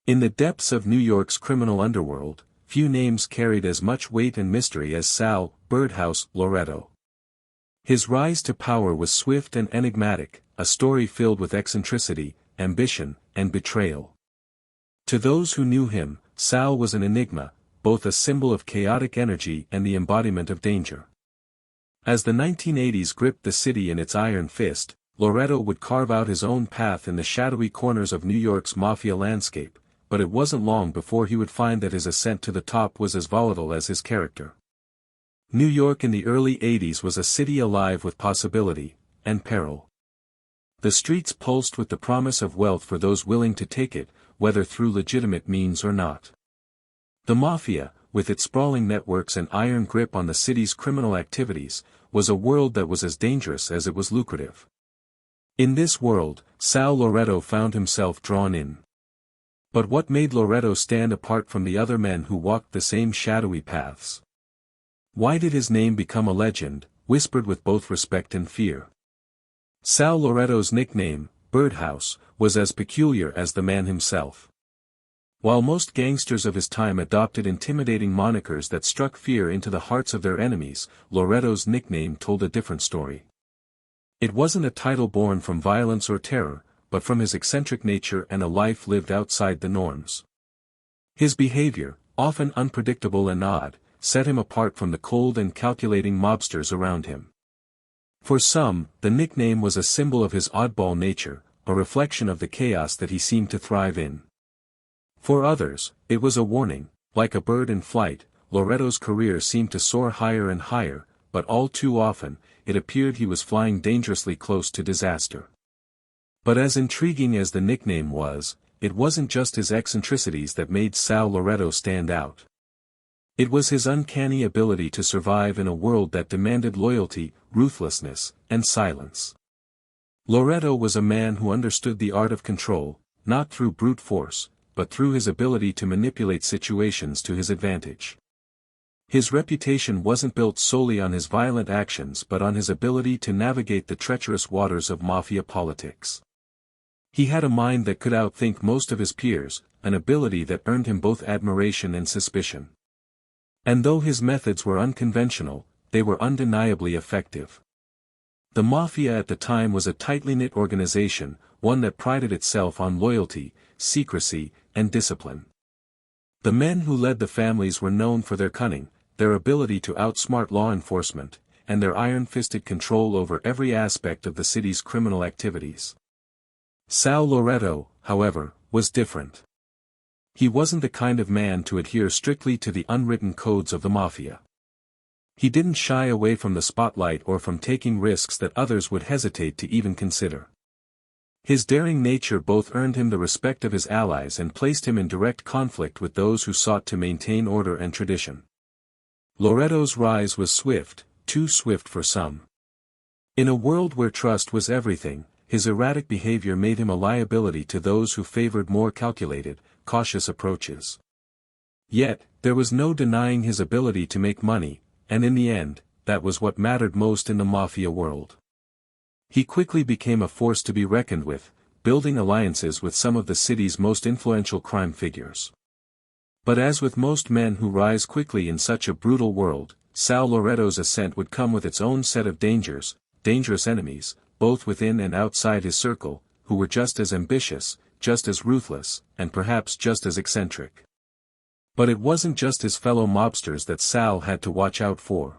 In the depths of New York's criminal underworld, few names carried as much weight and mystery as Sal Birdhouse Loretto. His rise to power was swift and enigmatic, a story filled with eccentricity, ambition, and betrayal. To those who knew him, Sal was an enigma, both a symbol of chaotic energy and the embodiment of danger. As the 1980s gripped the city in its iron fist, Loretto would carve out his own path in the shadowy corners of New York's mafia landscape, but it wasn't long before he would find that his ascent to the top was as volatile as his character. New York in the early 80s was a city alive with possibility, and peril. The streets pulsed with the promise of wealth for those willing to take it, whether through legitimate means or not. The mafia, with its sprawling networks and iron grip on the city's criminal activities, was a world that was as dangerous as it was lucrative. In this world, Sal Loretto found himself drawn in. But what made Loretto stand apart from the other men who walked the same shadowy paths? Why did his name become a legend, whispered with both respect and fear? Sal Loretto's nickname, Birdhouse, was as peculiar as the man himself. While most gangsters of his time adopted intimidating monikers that struck fear into the hearts of their enemies, Loretto's nickname told a different story. It wasn't a title born from violence or terror, but from his eccentric nature and a life lived outside the norms. His behavior, often unpredictable and odd, set him apart from the cold and calculating mobsters around him. For some, the nickname was a symbol of his oddball nature, a reflection of the chaos that he seemed to thrive in. For others, it was a warning. Like a bird in flight, Loretto's career seemed to soar higher and higher, but all too often, it appeared he was flying dangerously close to disaster. But as intriguing as the nickname was, it wasn't just his eccentricities that made Sal Loretto stand out. It was his uncanny ability to survive in a world that demanded loyalty, ruthlessness, and silence. Loretto was a man who understood the art of control, not through brute force, but through his ability to manipulate situations to his advantage. His reputation wasn't built solely on his violent actions but on his ability to navigate the treacherous waters of mafia politics. He had a mind that could outthink most of his peers, an ability that earned him both admiration and suspicion. And though his methods were unconventional, they were undeniably effective. The mafia at the time was a tightly knit organization, one that prided itself on loyalty, secrecy, and discipline. The men who led the families were known for their cunning, their ability to outsmart law enforcement, and their iron-fisted control over every aspect of the city's criminal activities. Sal Loretto, however, was different. He wasn't the kind of man to adhere strictly to the unwritten codes of the mafia. He didn't shy away from the spotlight or from taking risks that others would hesitate to even consider. His daring nature both earned him the respect of his allies and placed him in direct conflict with those who sought to maintain order and tradition. Loretto's rise was swift, too swift for some. In a world where trust was everything, his erratic behavior made him a liability to those who favored more calculated, cautious approaches. Yet, there was no denying his ability to make money, and in the end, that was what mattered most in the mafia world. He quickly became a force to be reckoned with, building alliances with some of the city's most influential crime figures. But as with most men who rise quickly in such a brutal world, Sal Loretto's ascent would come with its own set of dangers, dangerous enemies, both within and outside his circle, who were just as ambitious, just as ruthless, and perhaps just as eccentric. But it wasn't just his fellow mobsters that Sal had to watch out for.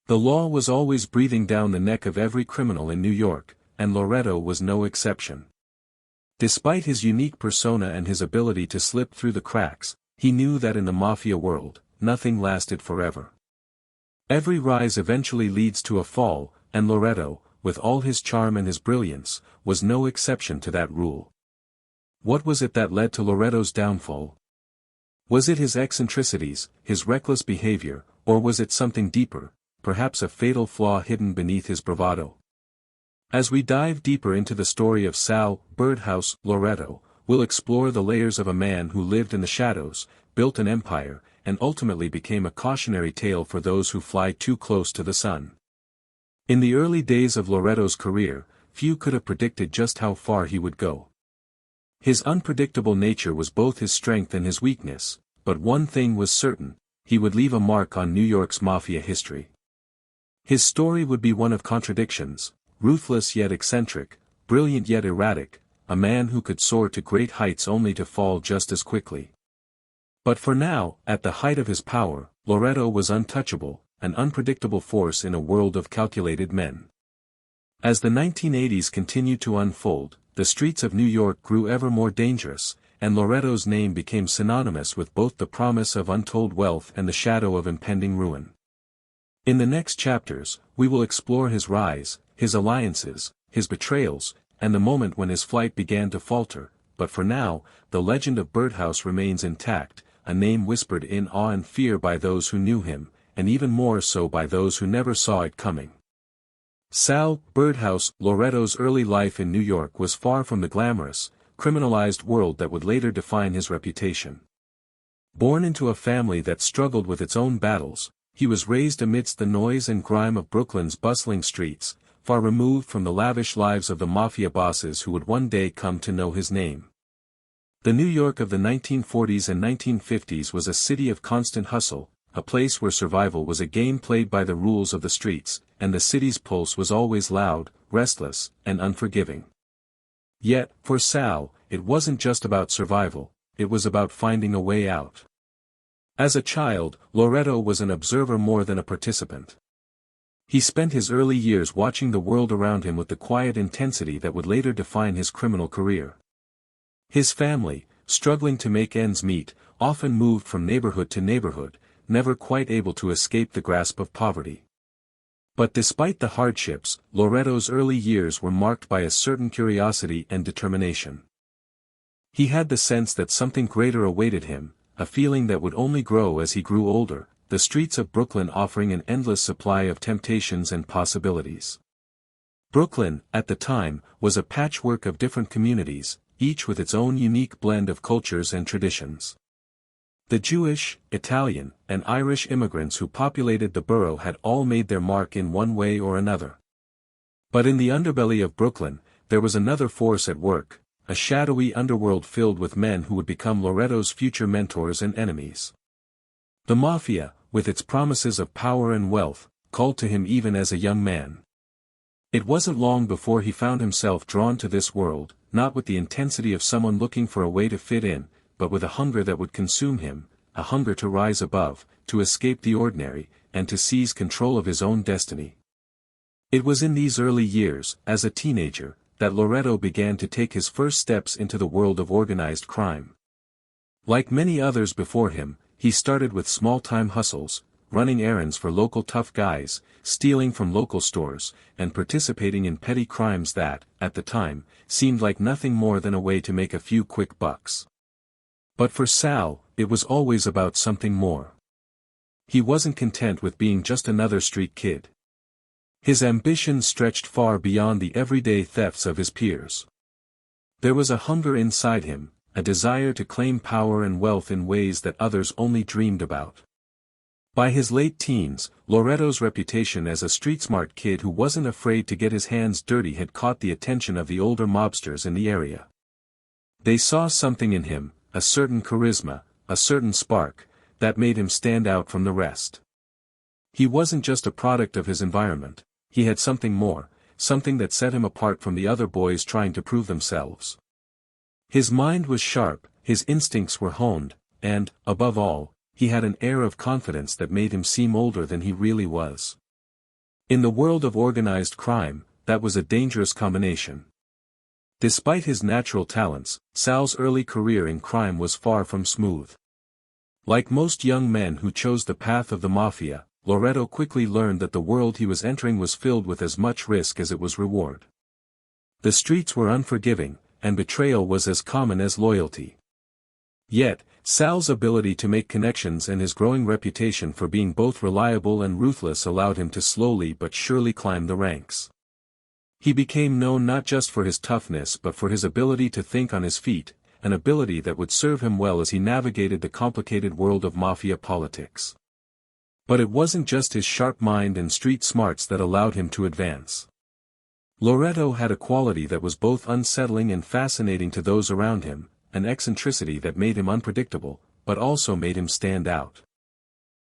The law was always breathing down the neck of every criminal in New York, and Loretto was no exception. Despite his unique persona and his ability to slip through the cracks, he knew that in the mafia world, nothing lasted forever. Every rise eventually leads to a fall, and Loretto, with all his charm and his brilliance, was no exception to that rule. What was it that led to Loretto's downfall? Was it his eccentricities, his reckless behavior, or was it something deeper, perhaps a fatal flaw hidden beneath his bravado? As we dive deeper into the story of Sal Birdhouse Loretto, we'll explore the layers of a man who lived in the shadows, built an empire, and ultimately became a cautionary tale for those who fly too close to the sun. In the early days of Loretto's career, few could have predicted just how far he would go. His unpredictable nature was both his strength and his weakness, but one thing was certain: he would leave a mark on New York's mafia history. His story would be one of contradictions: ruthless yet eccentric, brilliant yet erratic, a man who could soar to great heights only to fall just as quickly. But for now, at the height of his power, Loretto was untouchable, an unpredictable force in a world of calculated men. As the 1980s continued to unfold, the streets of New York grew ever more dangerous, and Loretto's name became synonymous with both the promise of untold wealth and the shadow of impending ruin. In the next chapters, we will explore his rise, his alliances, his betrayals, and the moment when his flight began to falter, but for now, the legend of Birdhouse remains intact, a name whispered in awe and fear by those who knew him, and even more so by those who never saw it coming. Sal Birdhouse Loretto's early life in New York was far from the glamorous, criminalized world that would later define his reputation. Born into a family that struggled with its own battles, he was raised amidst the noise and grime of Brooklyn's bustling streets, far removed from the lavish lives of the mafia bosses who would one day come to know his name. The New York of the 1940s and 1950s was a city of constant hustle, a place where survival was a game played by the rules of the streets, and the city's pulse was always loud, restless, and unforgiving. Yet, for Sal, it wasn't just about survival, it was about finding a way out. As a child, Loretto was an observer more than a participant. He spent his early years watching the world around him with the quiet intensity that would later define his criminal career. His family, struggling to make ends meet, often moved from neighborhood to neighborhood, never quite able to escape the grasp of poverty. But despite the hardships, Loretto's early years were marked by a certain curiosity and determination. He had the sense that something greater awaited him, a feeling that would only grow as he grew older, the streets of Brooklyn offering an endless supply of temptations and possibilities. Brooklyn, at the time, was a patchwork of different communities, each with its own unique blend of cultures and traditions. The Jewish, Italian, and Irish immigrants who populated the borough had all made their mark in one way or another. But in the underbelly of Brooklyn, there was another force at work, a shadowy underworld filled with men who would become Loretto's future mentors and enemies. The mafia, with its promises of power and wealth, called to him even as a young man. It wasn't long before he found himself drawn to this world, not with the intensity of someone looking for a way to fit in, but with a hunger that would consume him, a hunger to rise above, to escape the ordinary, and to seize control of his own destiny. It was in these early years, as a teenager, that Loretto began to take his first steps into the world of organized crime. Like many others before him, he started with small-time hustles, running errands for local tough guys, stealing from local stores, and participating in petty crimes that, at the time, seemed like nothing more than a way to make a few quick bucks. But for Sal, it was always about something more. He wasn't content with being just another street kid. His ambitions stretched far beyond the everyday thefts of his peers. There was a hunger inside him, a desire to claim power and wealth in ways that others only dreamed about. By his late teens, Loretto's reputation as a street-smart kid who wasn't afraid to get his hands dirty had caught the attention of the older mobsters in the area. They saw something in him, a certain charisma, a certain spark, that made him stand out from the rest. He wasn't just a product of his environment, he had something more, something that set him apart from the other boys trying to prove themselves. His mind was sharp, his instincts were honed, and, above all, he had an air of confidence that made him seem older than he really was. In the world of organized crime, that was a dangerous combination. Despite his natural talents, Sal's early career in crime was far from smooth. Like most young men who chose the path of the mafia, Loretto quickly learned that the world he was entering was filled with as much risk as it was reward. The streets were unforgiving, and betrayal was as common as loyalty. Yet, Sal's ability to make connections and his growing reputation for being both reliable and ruthless allowed him to slowly but surely climb the ranks. He became known not just for his toughness but for his ability to think on his feet, an ability that would serve him well as he navigated the complicated world of mafia politics. But it wasn't just his sharp mind and street smarts that allowed him to advance. Loretto had a quality that was both unsettling and fascinating to those around him, an eccentricity that made him unpredictable, but also made him stand out.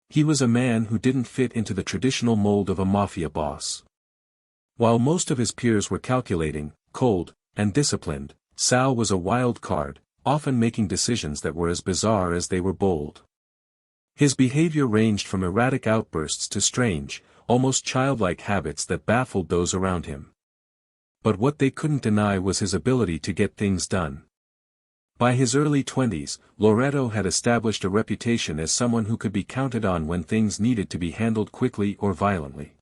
He was a man who didn't fit into the traditional mold of a mafia boss. While most of his peers were calculating, cold, and disciplined, Sal was a wild card, often making decisions that were as bizarre as they were bold. His behavior ranged from erratic outbursts to strange, almost childlike habits that baffled those around him. But what they couldn't deny was his ability to get things done. By his early 20s, Loretto had established a reputation as someone who could be counted on when things needed to be handled quickly or violently.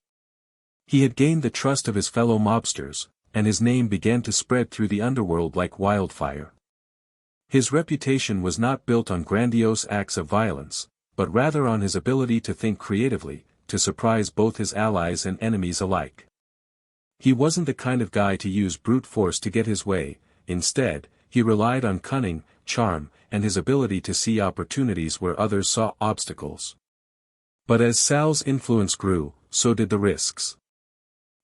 He had gained the trust of his fellow mobsters, and his name began to spread through the underworld like wildfire. His reputation was not built on grandiose acts of violence, but rather on his ability to think creatively, to surprise both his allies and enemies alike. He wasn't the kind of guy to use brute force to get his way. Instead, he relied on cunning, charm, and his ability to see opportunities where others saw obstacles. But as Sal's influence grew, so did the risks.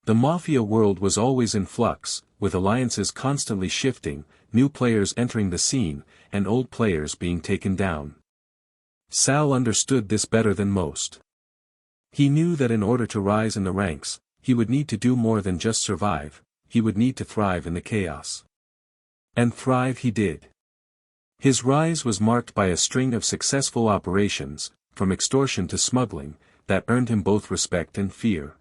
The mafia world was always in flux, with alliances constantly shifting, new players entering the scene, and old players being taken down. Sal understood this better than most. He knew that in order to rise in the ranks, he would need to do more than just survive, he would need to thrive in the chaos. And thrive he did. His rise was marked by a string of successful operations, from extortion to smuggling, that earned him both respect and fear.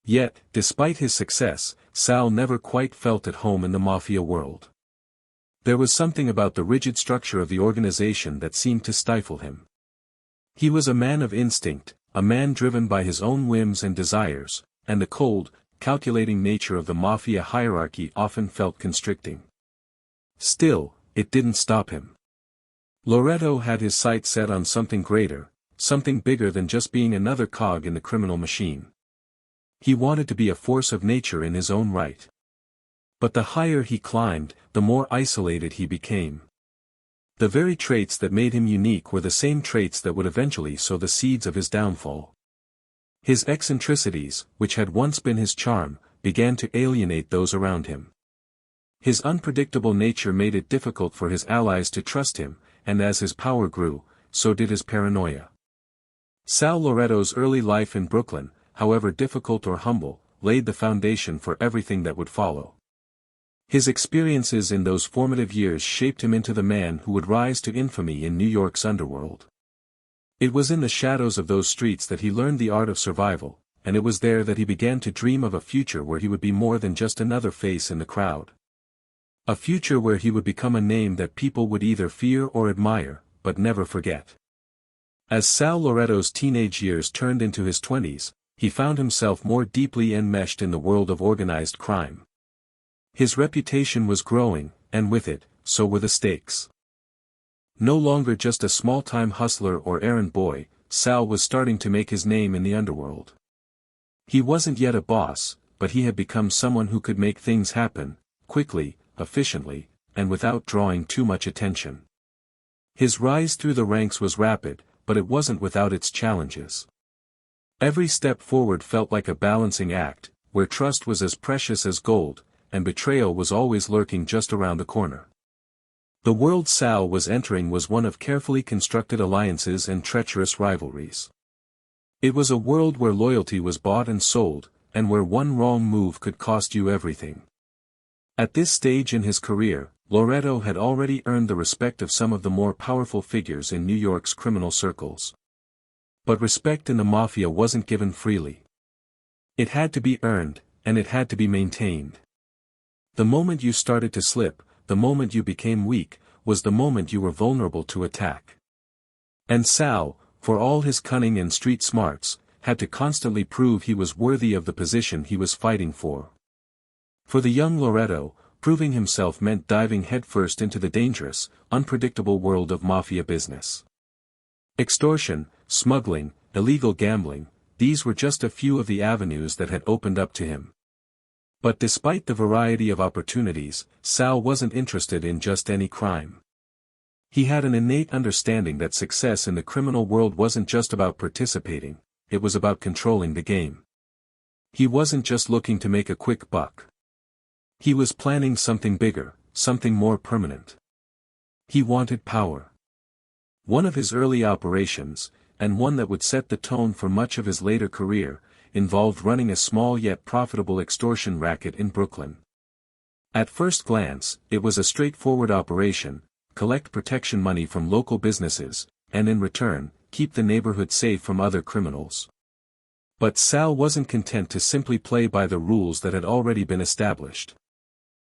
Yet, despite his success, Sal never quite felt at home in the mafia world. There was something about the rigid structure of the organization that seemed to stifle him. He was a man of instinct, a man driven by his own whims and desires, and the cold, calculating nature of the mafia hierarchy often felt constricting. Still, it didn't stop him. Loretto had his sights set on something greater, something bigger than just being another cog in the criminal machine. He wanted to be a force of nature in his own right. But the higher he climbed, the more isolated he became. The very traits that made him unique were the same traits that would eventually sow the seeds of his downfall. His eccentricities, which had once been his charm, began to alienate those around him. His unpredictable nature made it difficult for his allies to trust him, and as his power grew, so did his paranoia. Sal Loretto's early life in Brooklyn, however difficult or humble, laid the foundation for everything that would follow. His experiences in those formative years shaped him into the man who would rise to infamy in New York's underworld. It was in the shadows of those streets that he learned the art of survival, and it was there that he began to dream of a future where he would be more than just another face in the crowd. A future where he would become a name that people would either fear or admire, but never forget. As Sal Loretto's teenage years turned into his 20s, he found himself more deeply enmeshed in the world of organized crime. His reputation was growing, and with it, so were the stakes. No longer just a small-time hustler or errand boy, Sal was starting to make his name in the underworld. He wasn't yet a boss, but he had become someone who could make things happen, quickly, efficiently, and without drawing too much attention. His rise through the ranks was rapid, but it wasn't without its challenges. Every step forward felt like a balancing act, where trust was as precious as gold, and betrayal was always lurking just around the corner. The world Sal was entering was one of carefully constructed alliances and treacherous rivalries. It was a world where loyalty was bought and sold, and where one wrong move could cost you everything. At this stage in his career, Loretto had already earned the respect of some of the more powerful figures in New York's criminal circles. But respect in the mafia wasn't given freely. It had to be earned, and it had to be maintained. The moment you started to slip, the moment you became weak, was the moment you were vulnerable to attack. And Sal, for all his cunning and street smarts, had to constantly prove he was worthy of the position he was fighting for. For the young Loretto, proving himself meant diving headfirst into the dangerous, unpredictable world of mafia business. Extortion, smuggling, illegal gambling, these were just a few of the avenues that had opened up to him. But despite the variety of opportunities, Sal wasn't interested in just any crime. He had an innate understanding that success in the criminal world wasn't just about participating, it was about controlling the game. He wasn't just looking to make a quick buck. He was planning something bigger, something more permanent. He wanted power. One of his early operations, and one that would set the tone for much of his later career, involved running a small yet profitable extortion racket in Brooklyn. At first glance, it was a straightforward operation: collect protection money from local businesses, and in return, keep the neighborhood safe from other criminals. But Sal wasn't content to simply play by the rules that had already been established.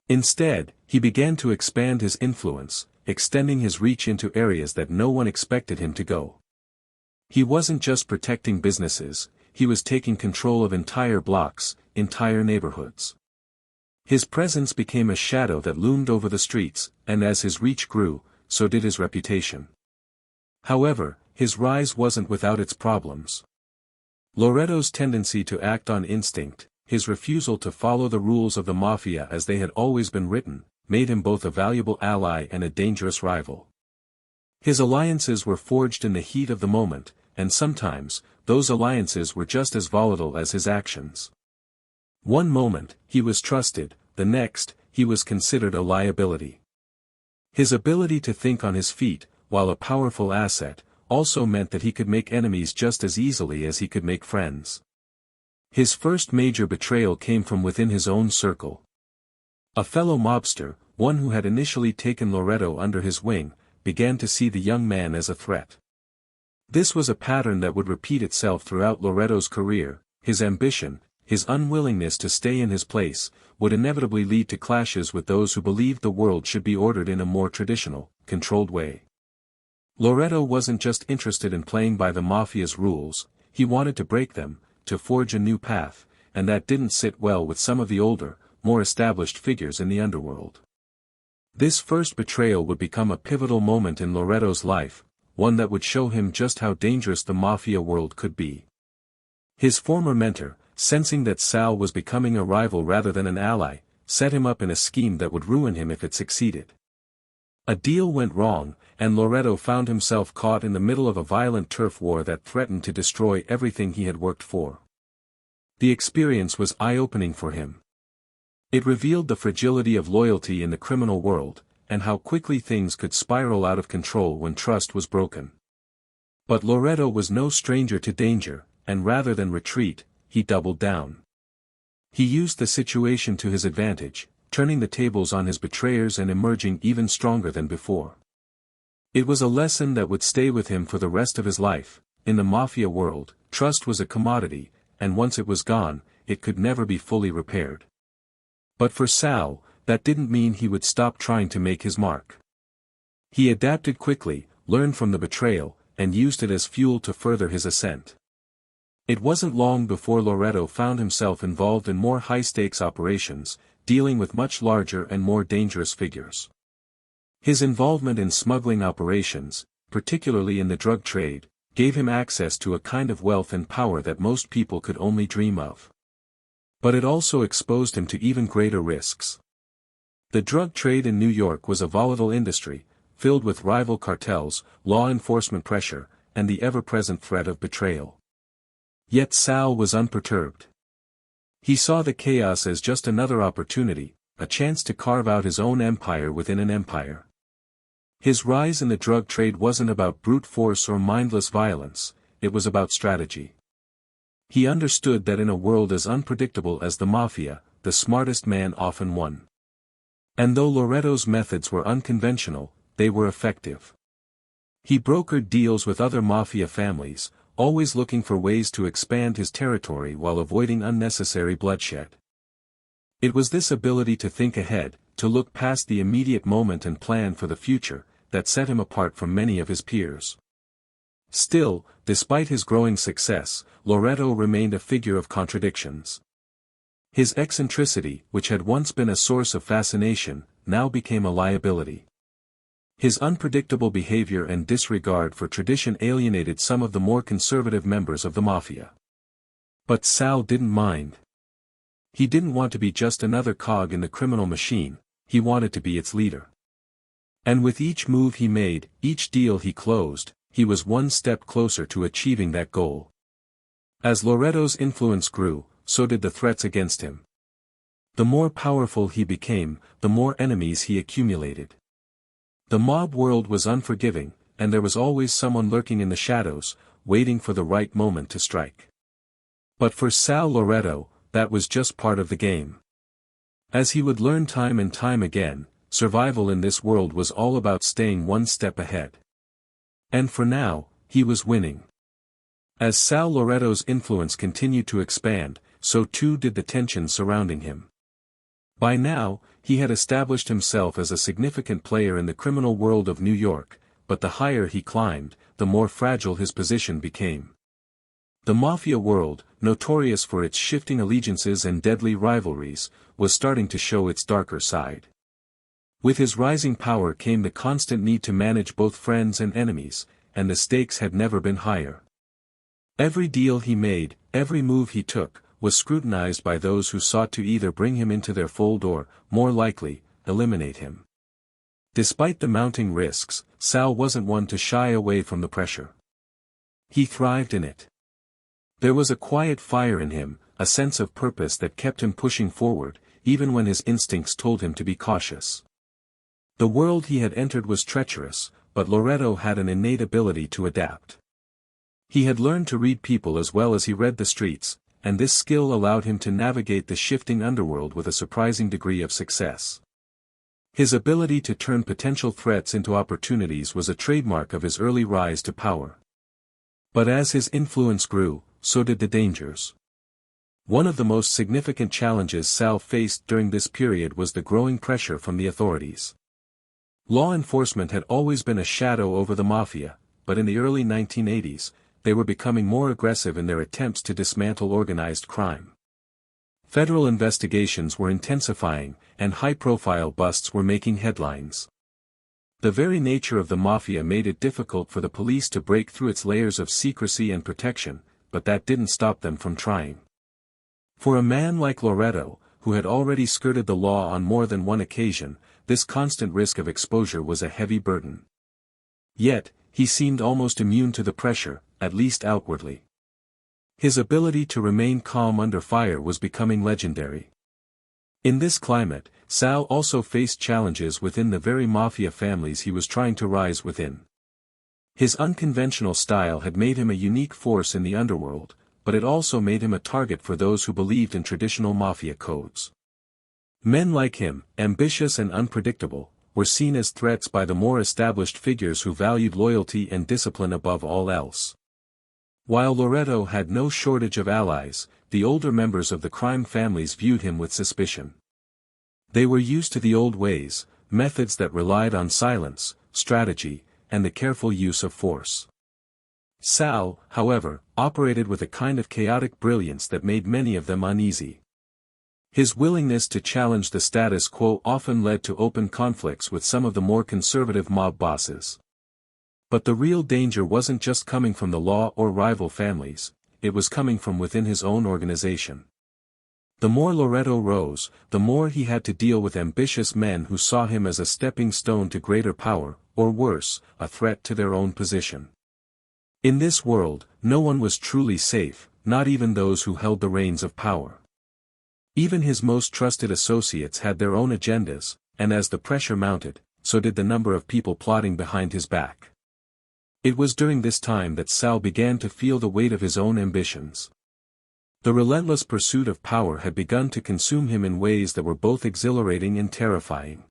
Instead, he began to expand his influence, extending his reach into areas that no one expected him to go. He wasn't just protecting businesses, he was taking control of entire blocks, entire neighborhoods. His presence became a shadow that loomed over the streets, and as his reach grew, so did his reputation. However, his rise wasn't without its problems. Loretto's tendency to act on instinct, his refusal to follow the rules of the mafia as they had always been written, made him both a valuable ally and a dangerous rival. His alliances were forged in the heat of the moment, and sometimes, those alliances were just as volatile as his actions. One moment, he was trusted, the next, he was considered a liability. His ability to think on his feet, while a powerful asset, also meant that he could make enemies just as easily as he could make friends. His first major betrayal came from within his own circle. A fellow mobster, one who had initially taken Loretto under his wing, began to see the young man as a threat. This was a pattern that would repeat itself throughout Loretto's career: his ambition, his unwillingness to stay in his place, would inevitably lead to clashes with those who believed the world should be ordered in a more traditional, controlled way. Loretto wasn't just interested in playing by the mafia's rules, he wanted to break them, to forge a new path, and that didn't sit well with some of the older, more established figures in the underworld. This first betrayal would become a pivotal moment in Loretto's life, one that would show him just how dangerous the mafia world could be. His former mentor, sensing that Sal was becoming a rival rather than an ally, set him up in a scheme that would ruin him if it succeeded. A deal went wrong, and Loretto found himself caught in the middle of a violent turf war that threatened to destroy everything he had worked for. The experience was eye-opening for him. It revealed the fragility of loyalty in the criminal world, and how quickly things could spiral out of control when trust was broken. But Loretto was no stranger to danger, and rather than retreat, he doubled down. He used the situation to his advantage, turning the tables on his betrayers and emerging even stronger than before. It was a lesson that would stay with him for the rest of his life. In the mafia world, trust was a commodity, and once it was gone, it could never be fully repaired. But for Sal, that didn't mean he would stop trying to make his mark. He adapted quickly, learned from the betrayal, and used it as fuel to further his ascent. It wasn't long before Loretto found himself involved in more high-stakes operations, dealing with much larger and more dangerous figures. His involvement in smuggling operations, particularly in the drug trade, gave him access to a kind of wealth and power that most people could only dream of. But it also exposed him to even greater risks. The drug trade in New York was a volatile industry, filled with rival cartels, law enforcement pressure, and the ever-present threat of betrayal. Yet Sal was unperturbed. He saw the chaos as just another opportunity, a chance to carve out his own empire within an empire. His rise in the drug trade wasn't about brute force or mindless violence, it was about strategy. He understood that in a world as unpredictable as the mafia, the smartest man often won. And though Loretto's methods were unconventional, they were effective. He brokered deals with other mafia families, always looking for ways to expand his territory while avoiding unnecessary bloodshed. It was this ability to think ahead, to look past the immediate moment and plan for the future, that set him apart from many of his peers. Still, despite his growing success, Loretto remained a figure of contradictions. His eccentricity, which had once been a source of fascination, now became a liability. His unpredictable behavior and disregard for tradition alienated some of the more conservative members of the mafia. But Sal didn't mind. He didn't want to be just another cog in the criminal machine, he wanted to be its leader. And with each move he made, each deal he closed, he was one step closer to achieving that goal. As Loretto's influence grew, so did the threats against him. The more powerful he became, the more enemies he accumulated. The mob world was unforgiving, and there was always someone lurking in the shadows, waiting for the right moment to strike. But for Sal Loretto, that was just part of the game. As he would learn time and time again, survival in this world was all about staying one step ahead. And for now, he was winning. As Sal Loretto's influence continued to expand, so too did the tension surrounding him. By now, he had established himself as a significant player in the criminal world of New York, but the higher he climbed, the more fragile his position became. The mafia world, notorious for its shifting allegiances and deadly rivalries, was starting to show its darker side. With his rising power came the constant need to manage both friends and enemies, and the stakes had never been higher. Every deal he made, every move he took, was scrutinized by those who sought to either bring him into their fold or, more likely, eliminate him. Despite the mounting risks, Sal wasn't one to shy away from the pressure. He thrived in it. There was a quiet fire in him, a sense of purpose that kept him pushing forward, even when his instincts told him to be cautious. The world he had entered was treacherous, but Loretto had an innate ability to adapt. He had learned to read people as well as he read the streets, and this skill allowed him to navigate the shifting underworld with a surprising degree of success. His ability to turn potential threats into opportunities was a trademark of his early rise to power. But as his influence grew, so did the dangers. One of the most significant challenges Sal faced during this period was the growing pressure from the authorities. Law enforcement had always been a shadow over the mafia, but in the early 1980s, they were becoming more aggressive in their attempts to dismantle organized crime. Federal investigations were intensifying, and high-profile busts were making headlines. The very nature of the mafia made it difficult for the police to break through its layers of secrecy and protection, but that didn't stop them from trying. For a man like Loretto, who had already skirted the law on more than one occasion, this constant risk of exposure was a heavy burden. Yet, he seemed almost immune to the pressure, at least outwardly. His ability to remain calm under fire was becoming legendary. In this climate, Sal also faced challenges within the very mafia families he was trying to rise within. His unconventional style had made him a unique force in the underworld, but it also made him a target for those who believed in traditional mafia codes. Men like him, ambitious and unpredictable, were seen as threats by the more established figures who valued loyalty and discipline above all else. While Loretto had no shortage of allies, the older members of the crime families viewed him with suspicion. They were used to the old ways, methods that relied on silence, strategy, and the careful use of force. Sal, however, operated with a kind of chaotic brilliance that made many of them uneasy. His willingness to challenge the status quo often led to open conflicts with some of the more conservative mob bosses. But the real danger wasn't just coming from the law or rival families, it was coming from within his own organization. The more Loretto rose, the more he had to deal with ambitious men who saw him as a stepping stone to greater power, or worse, a threat to their own position. In this world, no one was truly safe, not even those who held the reins of power. Even his most trusted associates had their own agendas, and as the pressure mounted, so did the number of people plotting behind his back. It was during this time that Sal began to feel the weight of his own ambitions. The relentless pursuit of power had begun to consume him in ways that were both exhilarating and terrifying.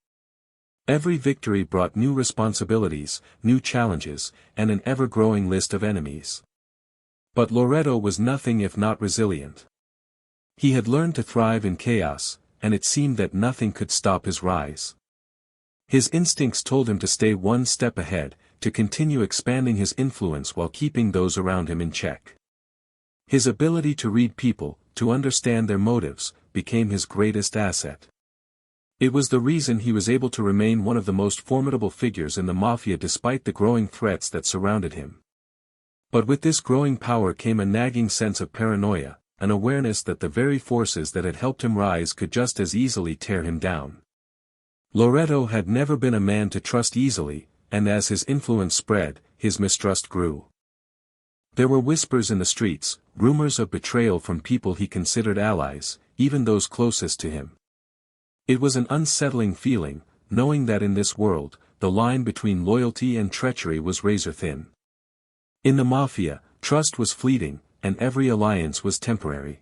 Every victory brought new responsibilities, new challenges, and an ever-growing list of enemies. But Loretto was nothing if not resilient. He had learned to thrive in chaos, and it seemed that nothing could stop his rise. His instincts told him to stay one step ahead, to continue expanding his influence while keeping those around him in check. His ability to read people, to understand their motives, became his greatest asset. It was the reason he was able to remain one of the most formidable figures in the mafia despite the growing threats that surrounded him. But with this growing power came a nagging sense of paranoia, an awareness that the very forces that had helped him rise could just as easily tear him down. Loretto had never been a man to trust easily, and as his influence spread, his mistrust grew. There were whispers in the streets, rumors of betrayal from people he considered allies, even those closest to him. It was an unsettling feeling, knowing that in this world, the line between loyalty and treachery was razor thin. In the mafia, trust was fleeting, and every alliance was temporary.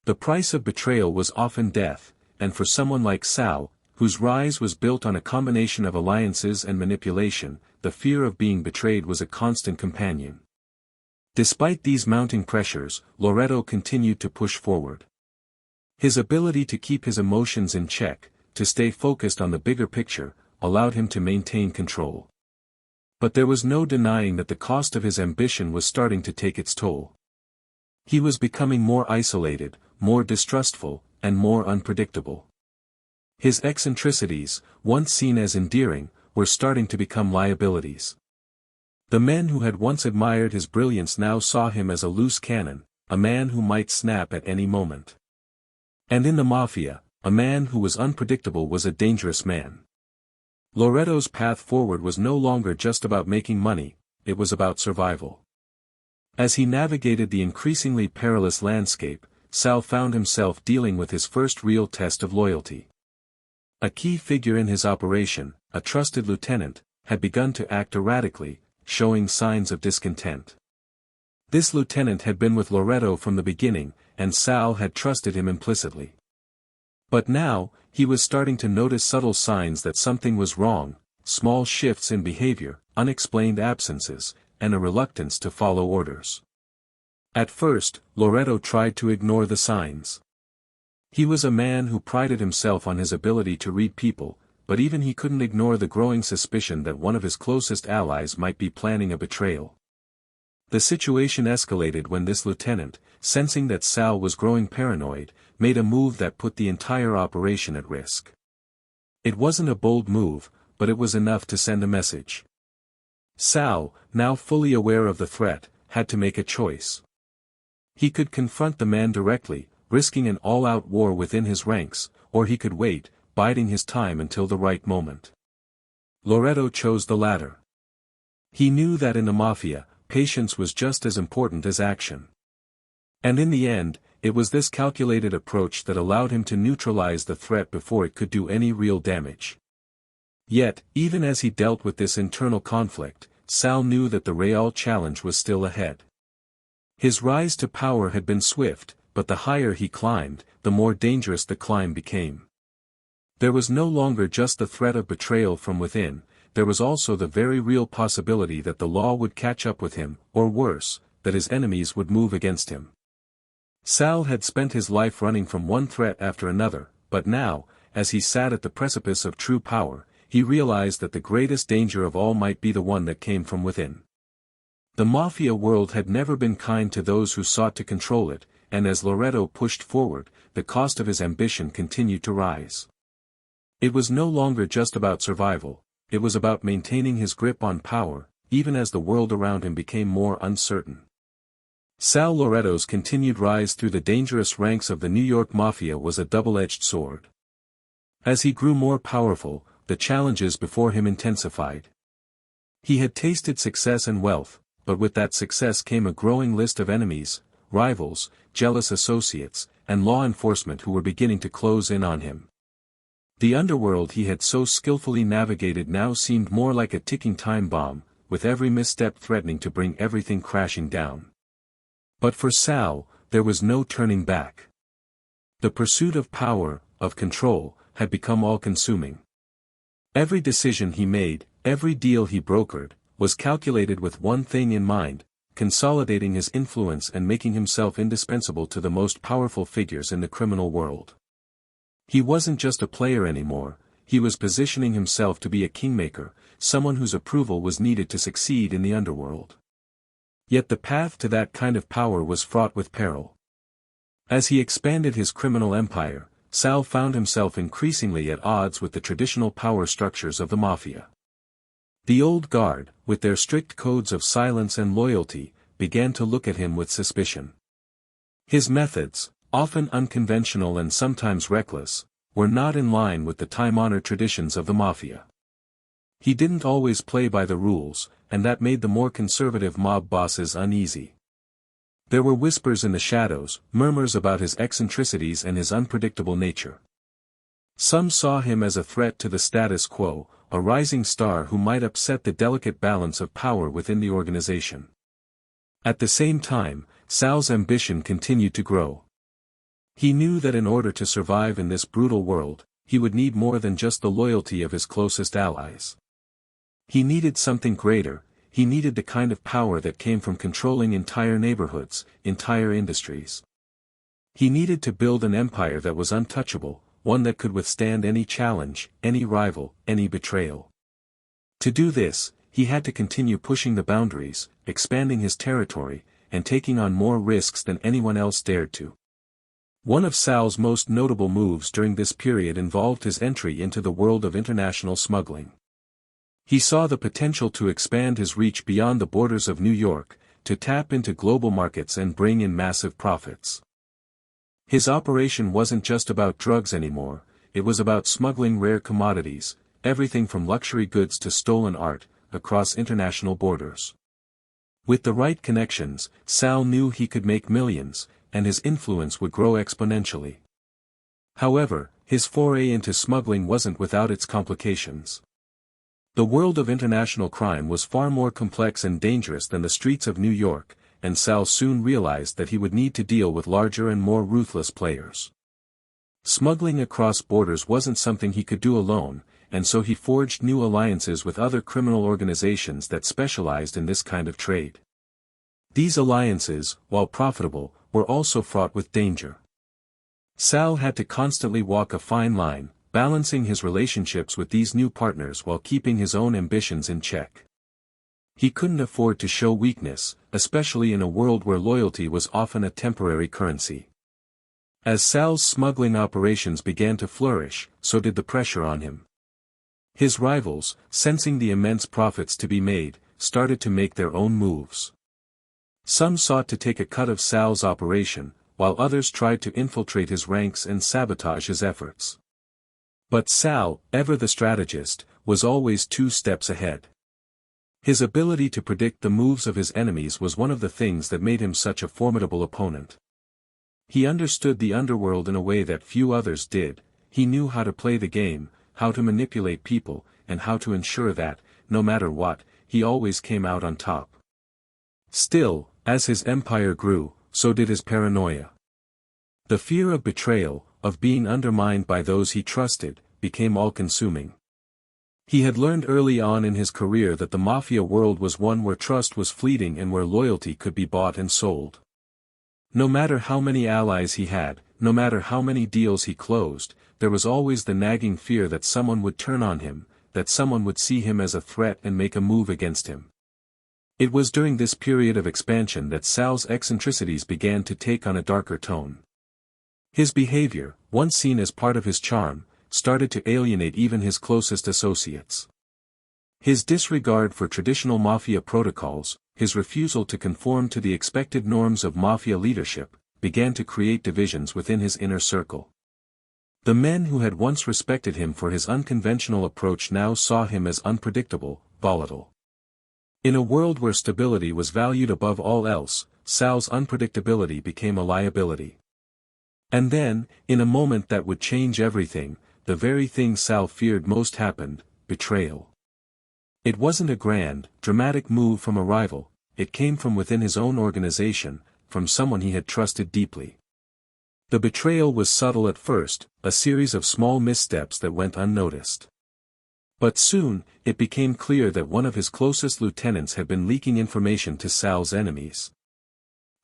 The price of betrayal was often death, and for someone like Sal, whose rise was built on a combination of alliances and manipulation, the fear of being betrayed was a constant companion. Despite these mounting pressures, Loretto continued to push forward. His ability to keep his emotions in check, to stay focused on the bigger picture, allowed him to maintain control. But there was no denying that the cost of his ambition was starting to take its toll. He was becoming more isolated, more distrustful, and more unpredictable. His eccentricities, once seen as endearing, were starting to become liabilities. The men who had once admired his brilliance now saw him as a loose cannon, a man who might snap at any moment. And in the mafia, a man who was unpredictable was a dangerous man. Loretto's path forward was no longer just about making money, it was about survival. As he navigated the increasingly perilous landscape, Sal found himself dealing with his first real test of loyalty. A key figure in his operation, a trusted lieutenant, had begun to act erratically, showing signs of discontent. This lieutenant had been with Loretto from the beginning, and Sal had trusted him implicitly. But now, he was starting to notice subtle signs that something was wrong, small shifts in behavior, unexplained absences, and a reluctance to follow orders. At first, Loretto tried to ignore the signs. He was a man who prided himself on his ability to read people, but even he couldn't ignore the growing suspicion that one of his closest allies might be planning a betrayal. The situation escalated when this lieutenant, sensing that Sal was growing paranoid, made a move that put the entire operation at risk. It wasn't a bold move, but it was enough to send a message. Sal, now fully aware of the threat, had to make a choice. He could confront the man directly, risking an all-out war within his ranks, or he could wait, biding his time until the right moment. Loretto chose the latter. He knew that in the mafia, patience was just as important as action. And in the end, it was this calculated approach that allowed him to neutralize the threat before it could do any real damage. Yet, even as he dealt with this internal conflict, Sal knew that the real challenge was still ahead. His rise to power had been swift, but the higher he climbed, the more dangerous the climb became. There was no longer just the threat of betrayal from within, there was also the very real possibility that the law would catch up with him, or worse, that his enemies would move against him. Sal had spent his life running from one threat after another, but now, as he sat at the precipice of true power, he realized that the greatest danger of all might be the one that came from within. The mafia world had never been kind to those who sought to control it, and as Loretto pushed forward, the cost of his ambition continued to rise. It was no longer just about survival, it was about maintaining his grip on power, even as the world around him became more uncertain. Sal Loretto's continued rise through the dangerous ranks of the New York Mafia was a double-edged sword. As he grew more powerful, the challenges before him intensified. He had tasted success and wealth, but with that success came a growing list of enemies, rivals, jealous associates, and law enforcement who were beginning to close in on him. The underworld he had so skillfully navigated now seemed more like a ticking time bomb, with every misstep threatening to bring everything crashing down. But for Sal, there was no turning back. The pursuit of power, of control, had become all-consuming. Every decision he made, every deal he brokered, was calculated with one thing in mind, consolidating his influence and making himself indispensable to the most powerful figures in the criminal world. He wasn't just a player anymore, he was positioning himself to be a kingmaker, someone whose approval was needed to succeed in the underworld. Yet the path to that kind of power was fraught with peril. As he expanded his criminal empire, Sal found himself increasingly at odds with the traditional power structures of the mafia. The old guard, with their strict codes of silence and loyalty, began to look at him with suspicion. His methods, often unconventional and sometimes reckless, were not in line with the time-honored traditions of the mafia. He didn't always play by the rules, and that made the more conservative mob bosses uneasy. There were whispers in the shadows, murmurs about his eccentricities and his unpredictable nature. Some saw him as a threat to the status quo, a rising star who might upset the delicate balance of power within the organization. At the same time, Sal's ambition continued to grow. He knew that in order to survive in this brutal world, he would need more than just the loyalty of his closest allies. He needed something greater. He needed the kind of power that came from controlling entire neighborhoods, entire industries. He needed to build an empire that was untouchable, one that could withstand any challenge, any rival, any betrayal. To do this, he had to continue pushing the boundaries, expanding his territory, and taking on more risks than anyone else dared to. One of Sal's most notable moves during this period involved his entry into the world of international smuggling. He saw the potential to expand his reach beyond the borders of New York, to tap into global markets and bring in massive profits. His operation wasn't just about drugs anymore, it was about smuggling rare commodities, everything from luxury goods to stolen art, across international borders. With the right connections, Sal knew he could make millions, and his influence would grow exponentially. However, his foray into smuggling wasn't without its complications. The world of international crime was far more complex and dangerous than the streets of New York, and Sal soon realized that he would need to deal with larger and more ruthless players. Smuggling across borders wasn't something he could do alone, and so he forged new alliances with other criminal organizations that specialized in this kind of trade. These alliances, while profitable, were also fraught with danger. Sal had to constantly walk a fine line, balancing his relationships with these new partners while keeping his own ambitions in check. He couldn't afford to show weakness, especially in a world where loyalty was often a temporary currency. As Sal's smuggling operations began to flourish, so did the pressure on him. His rivals, sensing the immense profits to be made, started to make their own moves. Some sought to take a cut of Sal's operation, while others tried to infiltrate his ranks and sabotage his efforts. But Sal, ever the strategist, was always 2 steps ahead. His ability to predict the moves of his enemies was one of the things that made him such a formidable opponent. He understood the underworld in a way that few others did. He knew how to play the game, how to manipulate people, and how to ensure that, no matter what, he always came out on top. Still, as his empire grew, so did his paranoia. The fear of betrayal, of being undermined by those he trusted, became all-consuming. He had learned early on in his career that the mafia world was one where trust was fleeting and where loyalty could be bought and sold. No matter how many allies he had, no matter how many deals he closed, there was always the nagging fear that someone would turn on him, that someone would see him as a threat and make a move against him. It was during this period of expansion that Sal's eccentricities began to take on a darker tone. His behavior, once seen as part of his charm, started to alienate even his closest associates. His disregard for traditional mafia protocols, his refusal to conform to the expected norms of mafia leadership, began to create divisions within his inner circle. The men who had once respected him for his unconventional approach now saw him as unpredictable, volatile. In a world where stability was valued above all else, Sal's unpredictability became a liability. And then, in a moment that would change everything, the very thing Sal feared most happened: betrayal. It wasn't a grand, dramatic move from a rival, it came from within his own organization, from someone he had trusted deeply. The betrayal was subtle at first, a series of small missteps that went unnoticed. But soon, it became clear that one of his closest lieutenants had been leaking information to Sal's enemies.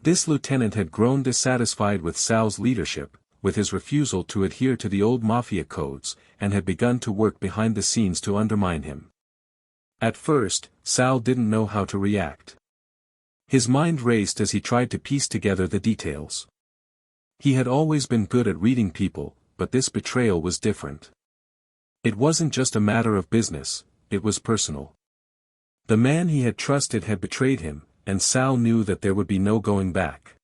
This lieutenant had grown dissatisfied with Sal's leadership, with his refusal to adhere to the old mafia codes, and had begun to work behind the scenes to undermine him. At first, Sal didn't know how to react. His mind raced as he tried to piece together the details. He had always been good at reading people, but this betrayal was different. It wasn't just a matter of business, it was personal. The man he had trusted had betrayed him, and Sal knew that there would be no going back.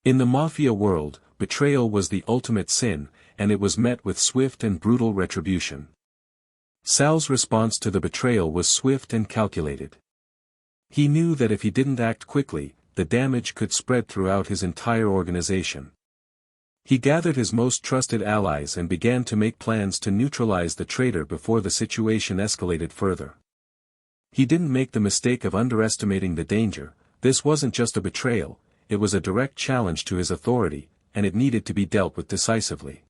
In the mafia world, betrayal was the ultimate sin, and it was met with swift and brutal retribution. Sal's response to the betrayal was swift and calculated. He knew that if he didn't act quickly, the damage could spread throughout his entire organization. He gathered his most trusted allies and began to make plans to neutralize the traitor before the situation escalated further. He didn't make the mistake of underestimating the danger. This wasn't just a betrayal, it was a direct challenge to his authority, and it needed to be dealt with decisively.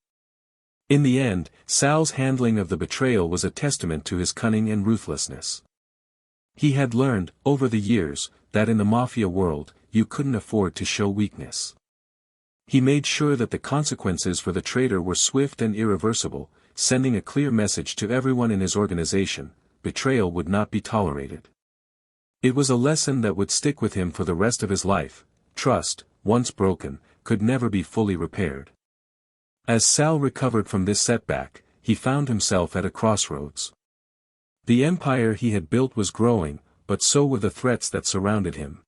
In the end, Sal's handling of the betrayal was a testament to his cunning and ruthlessness. He had learned, over the years, that in the mafia world, you couldn't afford to show weakness. He made sure that the consequences for the traitor were swift and irreversible, sending a clear message to everyone in his organization: betrayal would not be tolerated. It was a lesson that would stick with him for the rest of his life. Trust, once broken, could never be fully repaired. As Sal recovered from this setback, he found himself at a crossroads. The empire he had built was growing, but so were the threats that surrounded him.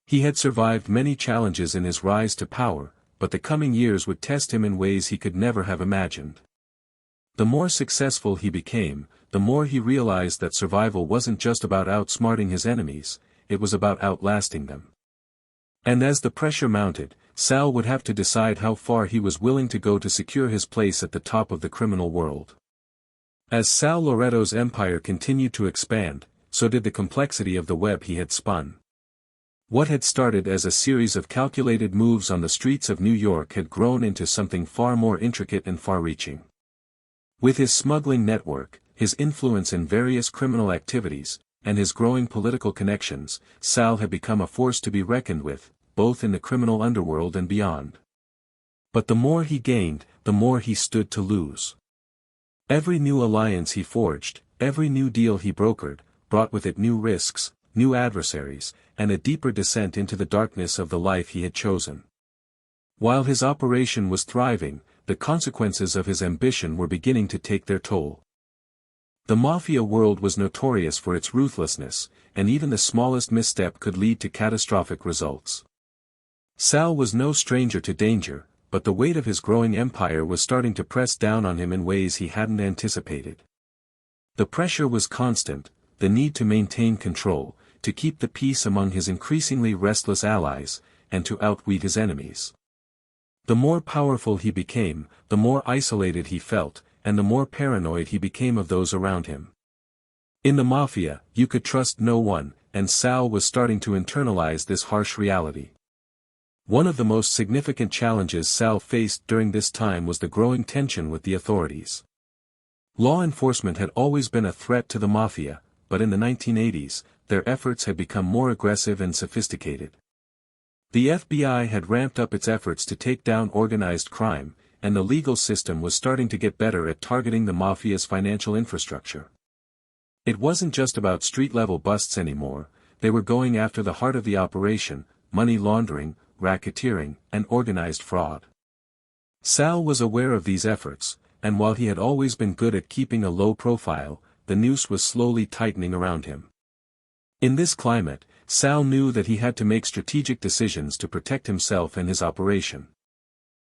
He had survived many challenges in his rise to power, but the coming years would test him in ways he could never have imagined. The more successful he became, the more he realized that survival wasn't just about outsmarting his enemies, it was about outlasting them. And as the pressure mounted, Sal would have to decide how far he was willing to go to secure his place at the top of the criminal world. As Sal Loretto's empire continued to expand, so did the complexity of the web he had spun. What had started as a series of calculated moves on the streets of New York had grown into something far more intricate and far-reaching. With his smuggling network, his influence in various criminal activities, and his growing political connections, Sal had become a force to be reckoned with, both in the criminal underworld and beyond. But the more he gained, the more he stood to lose. Every new alliance he forged, every new deal he brokered, brought with it new risks, new adversaries, and a deeper descent into the darkness of the life he had chosen. While his operation was thriving, the consequences of his ambition were beginning to take their toll. The mafia world was notorious for its ruthlessness, and even the smallest misstep could lead to catastrophic results. Sal was no stranger to danger, but the weight of his growing empire was starting to press down on him in ways he hadn't anticipated. The pressure was constant, the need to maintain control, to keep the peace among his increasingly restless allies, and to outwit his enemies. The more powerful he became, the more isolated he felt, and the more paranoid he became of those around him. In the mafia, you could trust no one, and Sal was starting to internalize this harsh reality. One of the most significant challenges Sal faced during this time was the growing tension with the authorities. Law enforcement had always been a threat to the mafia, but in the 1980s, their efforts had become more aggressive and sophisticated. The FBI had ramped up its efforts to take down organized crime, and the legal system was starting to get better at targeting the mafia's financial infrastructure. It wasn't just about street-level busts anymore, they were going after the heart of the operation: money laundering, racketeering, and organized fraud. Sal was aware of these efforts, and while he had always been good at keeping a low profile, the noose was slowly tightening around him. In this climate, Sal knew that he had to make strategic decisions to protect himself and his operation.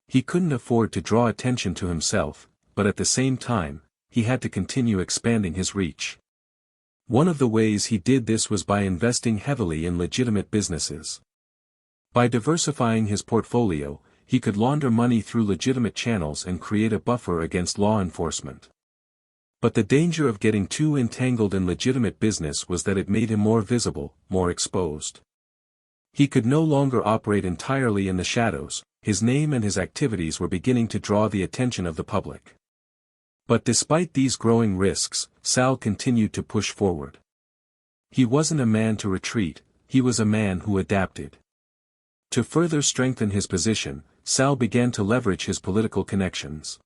He couldn't afford to draw attention to himself, but at the same time, he had to continue expanding his reach. One of the ways he did this was by investing heavily in legitimate businesses. By diversifying his portfolio, he could launder money through legitimate channels and create a buffer against law enforcement. But the danger of getting too entangled in legitimate business was that it made him more visible, more exposed. He could no longer operate entirely in the shadows, his name and his activities were beginning to draw the attention of the public. But despite these growing risks, Sal continued to push forward. He wasn't a man to retreat, he was a man who adapted. To further strengthen his position, Sal began to leverage his political connections.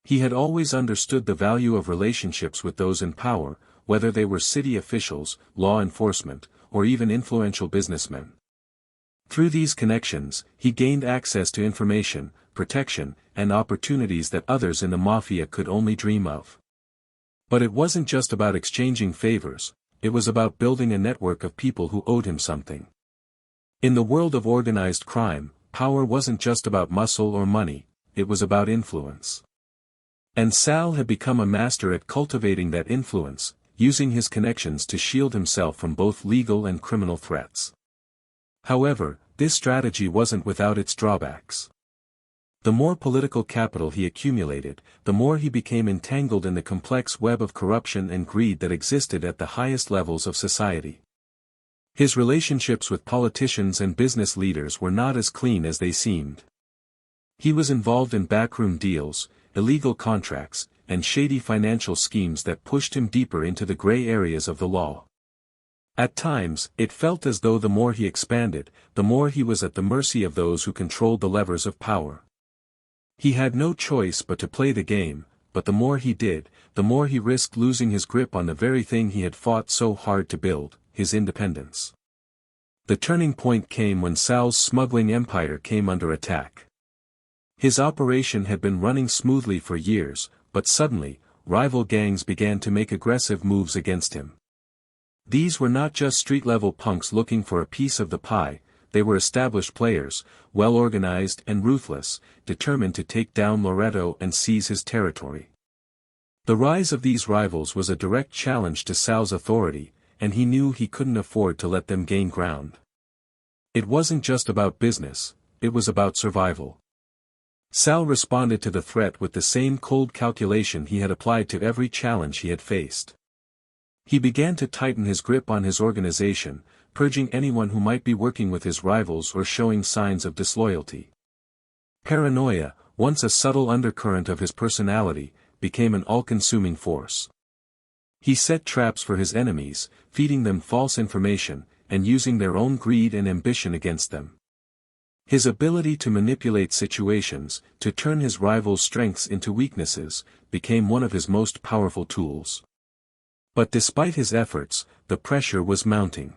He had always understood the value of relationships with those in power, whether they were city officials, law enforcement, or even influential businessmen. Through these connections, he gained access to information, protection, and opportunities that others in the mafia could only dream of. But it wasn't just about exchanging favors, it was about building a network of people who owed him something. In the world of organized crime, power wasn't just about muscle or money, it was about influence. And Sal had become a master at cultivating that influence, using his connections to shield himself from both legal and criminal threats. However, this strategy wasn't without its drawbacks. The more political capital he accumulated, the more he became entangled in the complex web of corruption and greed that existed at the highest levels of society. His relationships with politicians and business leaders were not as clean as they seemed. He was involved in backroom deals, illegal contracts, and shady financial schemes that pushed him deeper into the gray areas of the law. At times, it felt as though the more he expanded, the more he was at the mercy of those who controlled the levers of power. He had no choice but to play the game, but the more he did, the more he risked losing his grip on the very thing he had fought so hard to build, his independence. The turning point came when Sal's smuggling empire came under attack. His operation had been running smoothly for years, but suddenly, rival gangs began to make aggressive moves against him. These were not just street-level punks looking for a piece of the pie, they were established players, well-organized and ruthless, determined to take down Loretto and seize his territory. The rise of these rivals was a direct challenge to Sal's authority, and he knew he couldn't afford to let them gain ground. It wasn't just about business, it was about survival. Sal responded to the threat with the same cold calculation he had applied to every challenge he had faced. He began to tighten his grip on his organization, purging anyone who might be working with his rivals or showing signs of disloyalty. Paranoia, once a subtle undercurrent of his personality, became an all-consuming force. He set traps for his enemies, feeding them false information, and using their own greed and ambition against them. His ability to manipulate situations, to turn his rivals' strengths into weaknesses, became one of his most powerful tools. But despite his efforts, the pressure was mounting.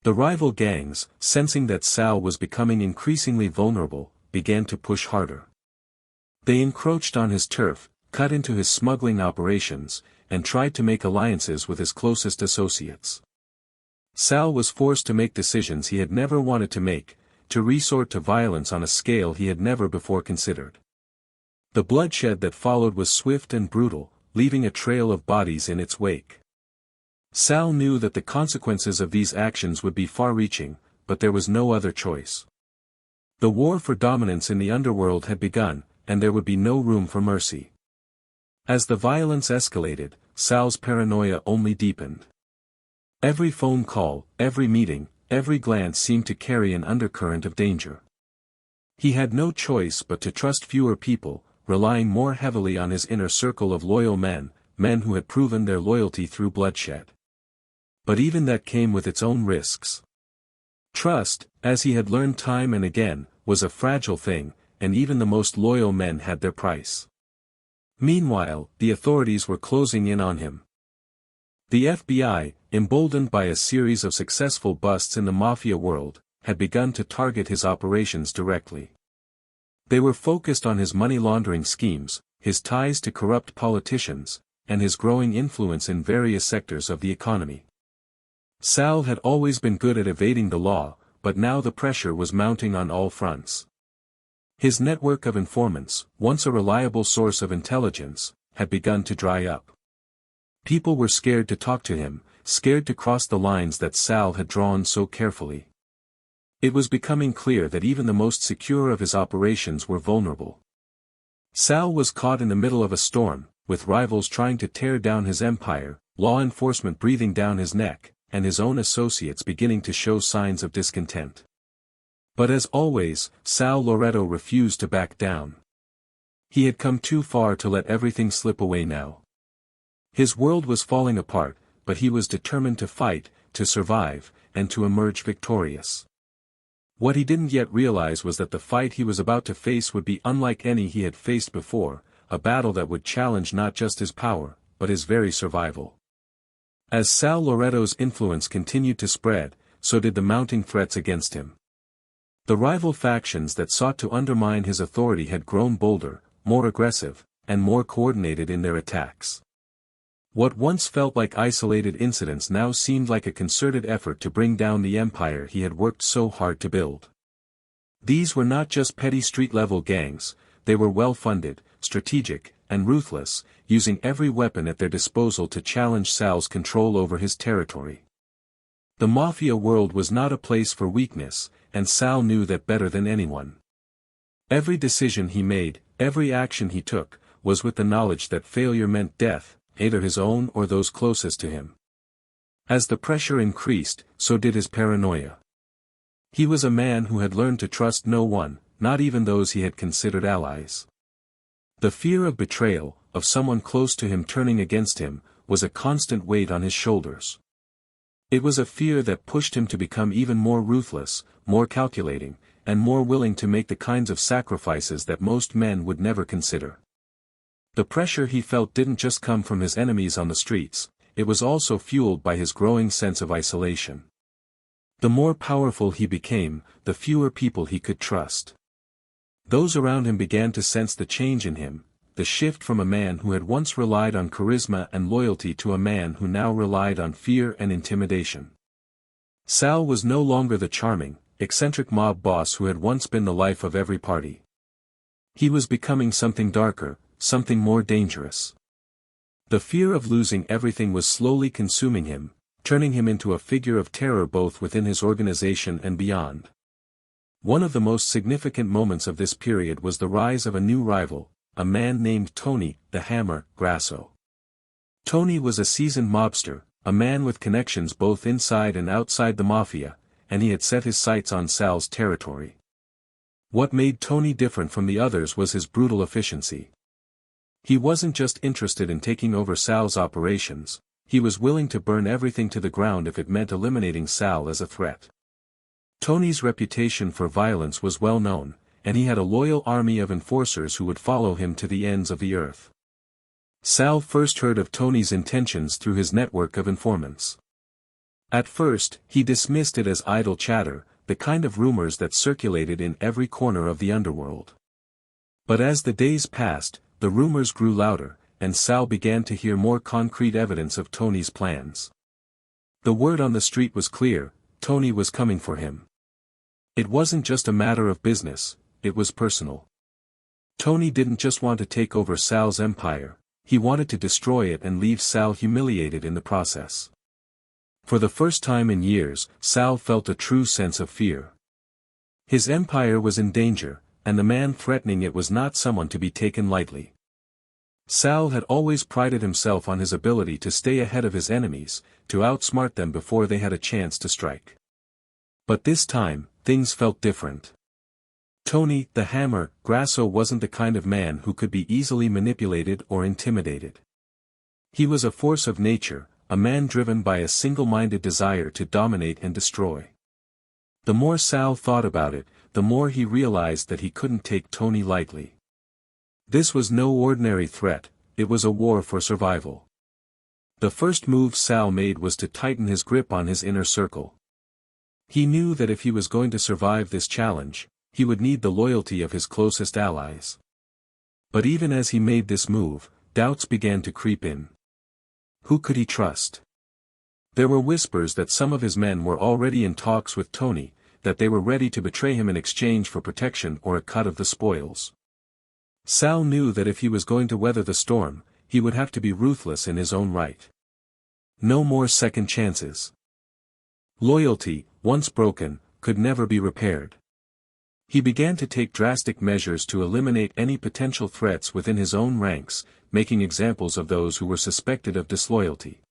The rival gangs, sensing that Sal was becoming increasingly vulnerable, began to push harder. They encroached on his turf, cut into his smuggling operations, and tried to make alliances with his closest associates. Sal was forced to make decisions he had never wanted to make, to resort to violence on a scale he had never before considered. The bloodshed that followed was swift and brutal, leaving a trail of bodies in its wake. Sal knew that the consequences of these actions would be far-reaching, but there was no other choice. The war for dominance in the underworld had begun, and there would be no room for mercy. As the violence escalated, Sal's paranoia only deepened. Every phone call, every meeting, every glance seemed to carry an undercurrent of danger. He had no choice but to trust fewer people, relying more heavily on his inner circle of loyal men who had proven their loyalty through bloodshed. But even that came with its own risks. Trust, as he had learned time and again, was a fragile thing, and even the most loyal men had their price. Meanwhile, the authorities were closing in on him. The FBI, emboldened by a series of successful busts in the mafia world, had begun to target his operations directly. They were focused on his money laundering schemes, his ties to corrupt politicians, and his growing influence in various sectors of the economy. Sal had always been good at evading the law, but now the pressure was mounting on all fronts. His network of informants, once a reliable source of intelligence, had begun to dry up. People were scared to talk to him, scared to cross the lines that Sal had drawn so carefully. It was becoming clear that even the most secure of his operations were vulnerable. Sal was caught in the middle of a storm, with rivals trying to tear down his empire, law enforcement breathing down his neck, and his own associates beginning to show signs of discontent. But as always, Sal Loretto refused to back down. He had come too far to let everything slip away now. His world was falling apart, but he was determined to fight, to survive, and to emerge victorious. What he didn't yet realize was that the fight he was about to face would be unlike any he had faced before, a battle that would challenge not just his power, but his very survival. As Sal Loretto's influence continued to spread, so did the mounting threats against him. The rival factions that sought to undermine his authority had grown bolder, more aggressive, and more coordinated in their attacks. What once felt like isolated incidents now seemed like a concerted effort to bring down the empire he had worked so hard to build. These were not just petty street-level gangs, they were well-funded, strategic, and ruthless, using every weapon at their disposal to challenge Sal's control over his territory. The mafia world was not a place for weakness, and Sal knew that better than anyone. Every decision he made, every action he took, was with the knowledge that failure meant death, either his own or those closest to him. As the pressure increased, so did his paranoia. He was a man who had learned to trust no one, not even those he had considered allies. The fear of betrayal, of someone close to him turning against him, was a constant weight on his shoulders. It was a fear that pushed him to become even more ruthless, more calculating, and more willing to make the kinds of sacrifices that most men would never consider. The pressure he felt didn't just come from his enemies on the streets, it was also fueled by his growing sense of isolation. The more powerful he became, the fewer people he could trust. Those around him began to sense the change in him, the shift from a man who had once relied on charisma and loyalty to a man who now relied on fear and intimidation. Sal was no longer the charming, eccentric mob boss who had once been the life of every party. He was becoming something darker, something more dangerous. The fear of losing everything was slowly consuming him, turning him into a figure of terror both within his organization and beyond. One of the most significant moments of this period was the rise of a new rival, a man named Tony, the Hammer, Grasso. Tony was a seasoned mobster, a man with connections both inside and outside the mafia, and he had set his sights on Sal's territory. What made Tony different from the others was his brutal efficiency. He wasn't just interested in taking over Sal's operations, he was willing to burn everything to the ground if it meant eliminating Sal as a threat. Tony's reputation for violence was well known, and he had a loyal army of enforcers who would follow him to the ends of the earth. Sal first heard of Tony's intentions through his network of informants. At first, he dismissed it as idle chatter, the kind of rumors that circulated in every corner of the underworld. But as the days passed, the rumors grew louder, and Sal began to hear more concrete evidence of Tony's plans. The word on the street was clear, Tony was coming for him. It wasn't just a matter of business, it was personal. Tony didn't just want to take over Sal's empire, he wanted to destroy it and leave Sal humiliated in the process. For the first time in years, Sal felt a true sense of fear. His empire was in danger, and the man threatening it was not someone to be taken lightly. Sal had always prided himself on his ability to stay ahead of his enemies, to outsmart them before they had a chance to strike. But this time, things felt different. Tony, the Hammer, Grasso wasn't the kind of man who could be easily manipulated or intimidated. He was a force of nature, a man driven by a single-minded desire to dominate and destroy. The more Sal thought about it, the more he realized that he couldn't take Tony lightly. This was no ordinary threat, it was a war for survival. The first move Sal made was to tighten his grip on his inner circle. He knew that if he was going to survive this challenge, he would need the loyalty of his closest allies. But even as he made this move, doubts began to creep in. Who could he trust? There were whispers that some of his men were already in talks with Tony, that they were ready to betray him in exchange for protection or a cut of the spoils. Sal knew that if he was going to weather the storm, he would have to be ruthless in his own right. No more second chances. Loyalty, once broken, could never be repaired. He began to take drastic measures to eliminate any potential threats within his own ranks, making examples of those who were suspected of disloyalty.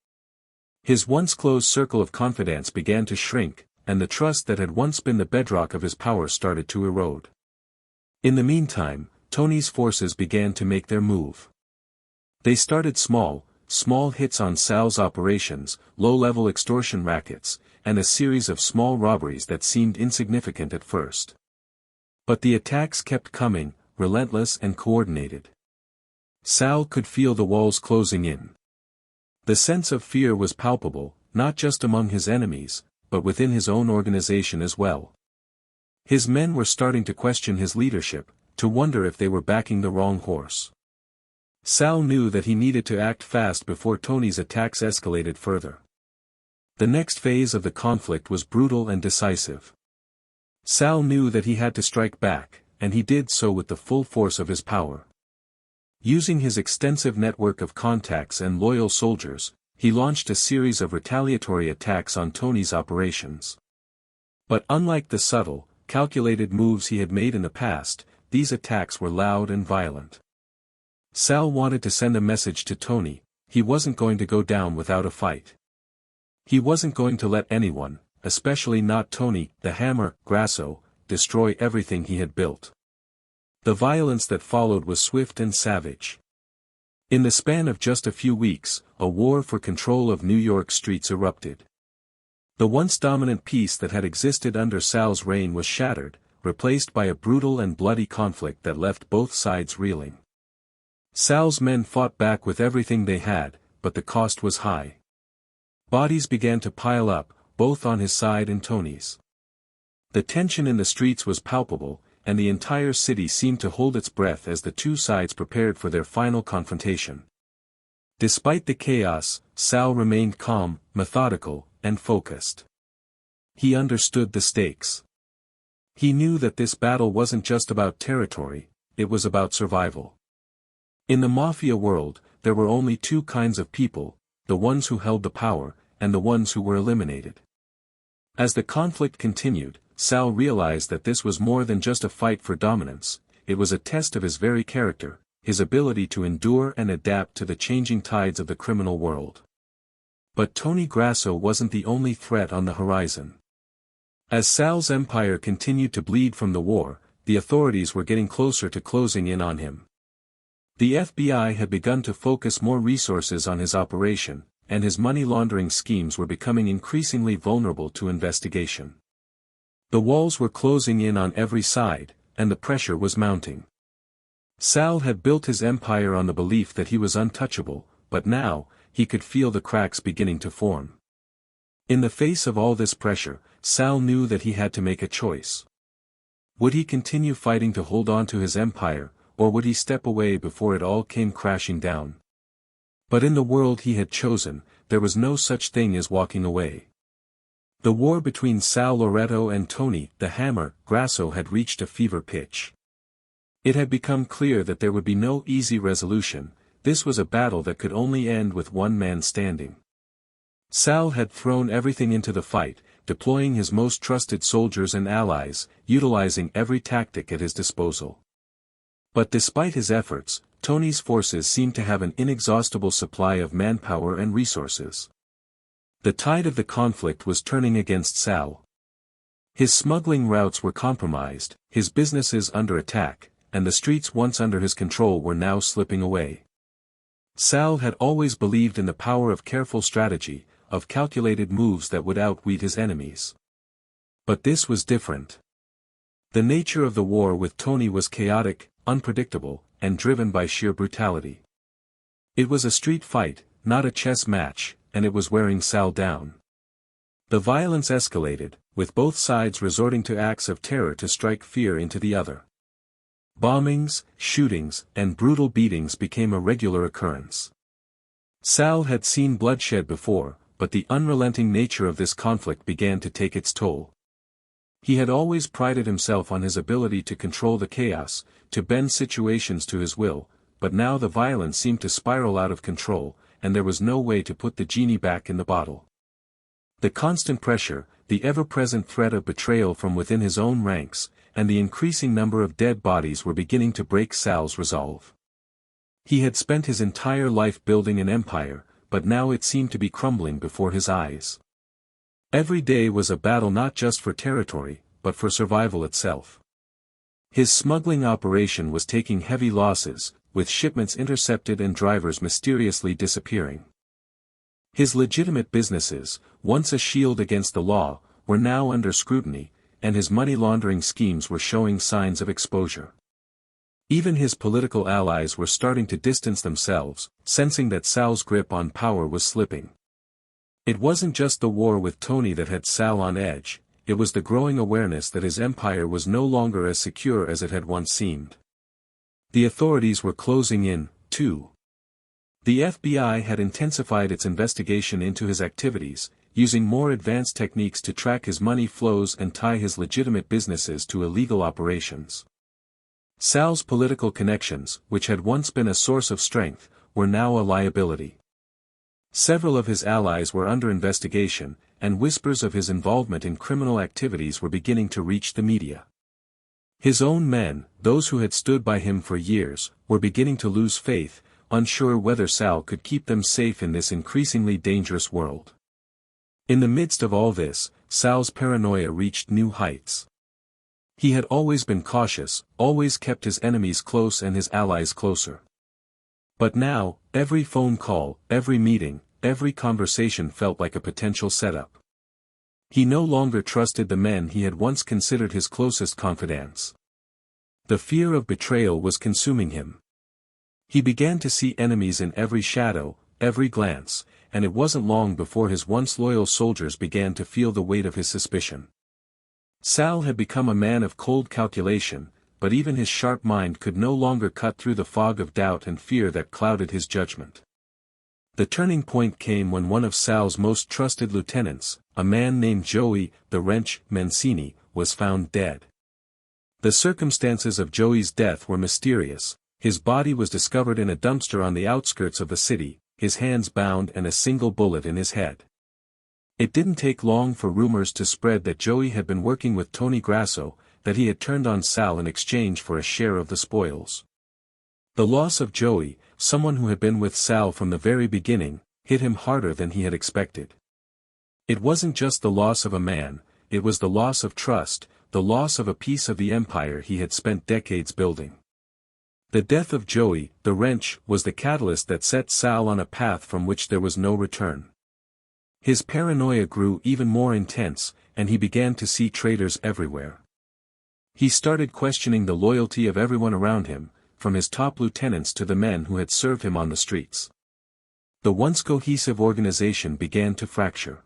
His once close circle of confidants began to shrink, and the trust that had once been the bedrock of his power started to erode. In the meantime, Tony's forces began to make their move. They started small hits on Sal's operations, low-level extortion rackets, and a series of small robberies that seemed insignificant at first. But the attacks kept coming, relentless and coordinated. Sal could feel the walls closing in. The sense of fear was palpable, not just among his enemies, but within his own organization as well. His men were starting to question his leadership, to wonder if they were backing the wrong horse. Sal knew that he needed to act fast before Tony's attacks escalated further. The next phase of the conflict was brutal and decisive. Sal knew that he had to strike back, and he did so with the full force of his power. Using his extensive network of contacts and loyal soldiers, he launched a series of retaliatory attacks on Tony's operations. But unlike the subtle, calculated moves he had made in the past, these attacks were loud and violent. Sal wanted to send a message to Tony: he wasn't going to go down without a fight. He wasn't going to let anyone, especially not Tony, the Hammer, Grasso, destroy everything he had built. The violence that followed was swift and savage. In the span of just a few weeks, a war for control of New York streets erupted. The once dominant peace that had existed under Sal's reign was shattered, replaced by a brutal and bloody conflict that left both sides reeling. Sal's men fought back with everything they had, but the cost was high. Bodies began to pile up, both on his side and Tony's. The tension in the streets was palpable, and the entire city seemed to hold its breath as the two sides prepared for their final confrontation. Despite the chaos, Sal remained calm, methodical, and focused. He understood the stakes. He knew that this battle wasn't just about territory, it was about survival. In the mafia world, there were only two kinds of people: the ones who held the power, and the ones who were eliminated. As the conflict continued, Sal realized that this was more than just a fight for dominance, it was a test of his very character, his ability to endure and adapt to the changing tides of the criminal world. But Tony Grasso wasn't the only threat on the horizon. As Sal's empire continued to bleed from the war, the authorities were getting closer to closing in on him. The FBI had begun to focus more resources on his operation, and his money laundering schemes were becoming increasingly vulnerable to investigation. The walls were closing in on every side, and the pressure was mounting. Sal had built his empire on the belief that he was untouchable, but now, he could feel the cracks beginning to form. In the face of all this pressure, Sal knew that he had to make a choice. Would he continue fighting to hold on to his empire, or would he step away before it all came crashing down? But in the world he had chosen, there was no such thing as walking away. The war between Sal Loretto and Tony, the Hammer, Grasso had reached a fever pitch. It had become clear that there would be no easy resolution. This was a battle that could only end with one man standing. Sal had thrown everything into the fight, deploying his most trusted soldiers and allies, utilizing every tactic at his disposal. But despite his efforts, Tony's forces seemed to have an inexhaustible supply of manpower and resources. The tide of the conflict was turning against Sal. His smuggling routes were compromised, his businesses under attack, and the streets once under his control were now slipping away. Sal had always believed in the power of careful strategy, of calculated moves that would outwit his enemies. But this was different. The nature of the war with Tony was chaotic, unpredictable, and driven by sheer brutality. It was a street fight, not a chess match, and it was wearing Sal down. The violence escalated, with both sides resorting to acts of terror to strike fear into the other. Bombings, shootings, and brutal beatings became a regular occurrence. Sal had seen bloodshed before, but the unrelenting nature of this conflict began to take its toll. He had always prided himself on his ability to control the chaos, to bend situations to his will, but now the violence seemed to spiral out of control, and there was no way to put the genie back in the bottle. The constant pressure, the ever-present threat of betrayal from within his own ranks, and the increasing number of dead bodies were beginning to break Sal's resolve. He had spent his entire life building an empire, but now it seemed to be crumbling before his eyes. Every day was a battle not just for territory, but for survival itself. His smuggling operation was taking heavy losses, with shipments intercepted and drivers mysteriously disappearing. His legitimate businesses, once a shield against the law, were now under scrutiny, and his money laundering schemes were showing signs of exposure. Even his political allies were starting to distance themselves, sensing that Sal's grip on power was slipping. It wasn't just the war with Tony that had Sal on edge, it was the growing awareness that his empire was no longer as secure as it had once seemed. The authorities were closing in, too. The FBI had intensified its investigation into his activities, using more advanced techniques to track his money flows and tie his legitimate businesses to illegal operations. Sal's political connections, which had once been a source of strength, were now a liability. Several of his allies were under investigation, and whispers of his involvement in criminal activities were beginning to reach the media. His own men, those who had stood by him for years, were beginning to lose faith, unsure whether Sal could keep them safe in this increasingly dangerous world. In the midst of all this, Sal's paranoia reached new heights. He had always been cautious, always kept his enemies close and his allies closer. But now, every phone call, every meeting, every conversation felt like a potential setup. He no longer trusted the men he had once considered his closest confidants. The fear of betrayal was consuming him. He began to see enemies in every shadow, every glance, and it wasn't long before his once loyal soldiers began to feel the weight of his suspicion. Sal had become a man of cold calculation, but even his sharp mind could no longer cut through the fog of doubt and fear that clouded his judgment. The turning point came when one of Sal's most trusted lieutenants, a man named Joey, the Wrench, Mancini, was found dead. The circumstances of Joey's death were mysterious. His body was discovered in a dumpster on the outskirts of the city, his hands bound and a single bullet in his head. It didn't take long for rumors to spread that Joey had been working with Tony Grasso, that he had turned on Sal in exchange for a share of the spoils. The loss of Joey, someone who had been with Sal from the very beginning, hit him harder than he had expected. It wasn't just the loss of a man, it was the loss of trust, the loss of a piece of the empire he had spent decades building. The death of Joey, the Wrench, was the catalyst that set Sal on a path from which there was no return. His paranoia grew even more intense, and he began to see traitors everywhere. He started questioning the loyalty of everyone around him, from his top lieutenants to the men who had served him on the streets. The once cohesive organization began to fracture.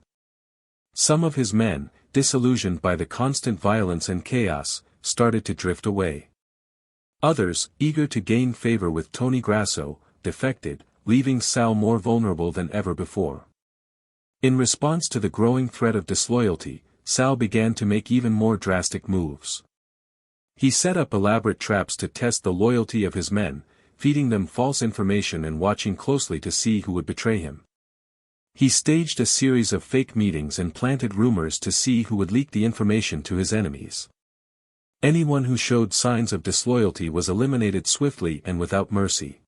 Some of his men, disillusioned by the constant violence and chaos, started to drift away. Others, eager to gain favor with Tony Grasso, defected, leaving Sal more vulnerable than ever before. In response to the growing threat of disloyalty, Sal began to make even more drastic moves. He set up elaborate traps to test the loyalty of his men, feeding them false information and watching closely to see who would betray him. He staged a series of fake meetings and planted rumors to see who would leak the information to his enemies. Anyone who showed signs of disloyalty was eliminated swiftly and without mercy.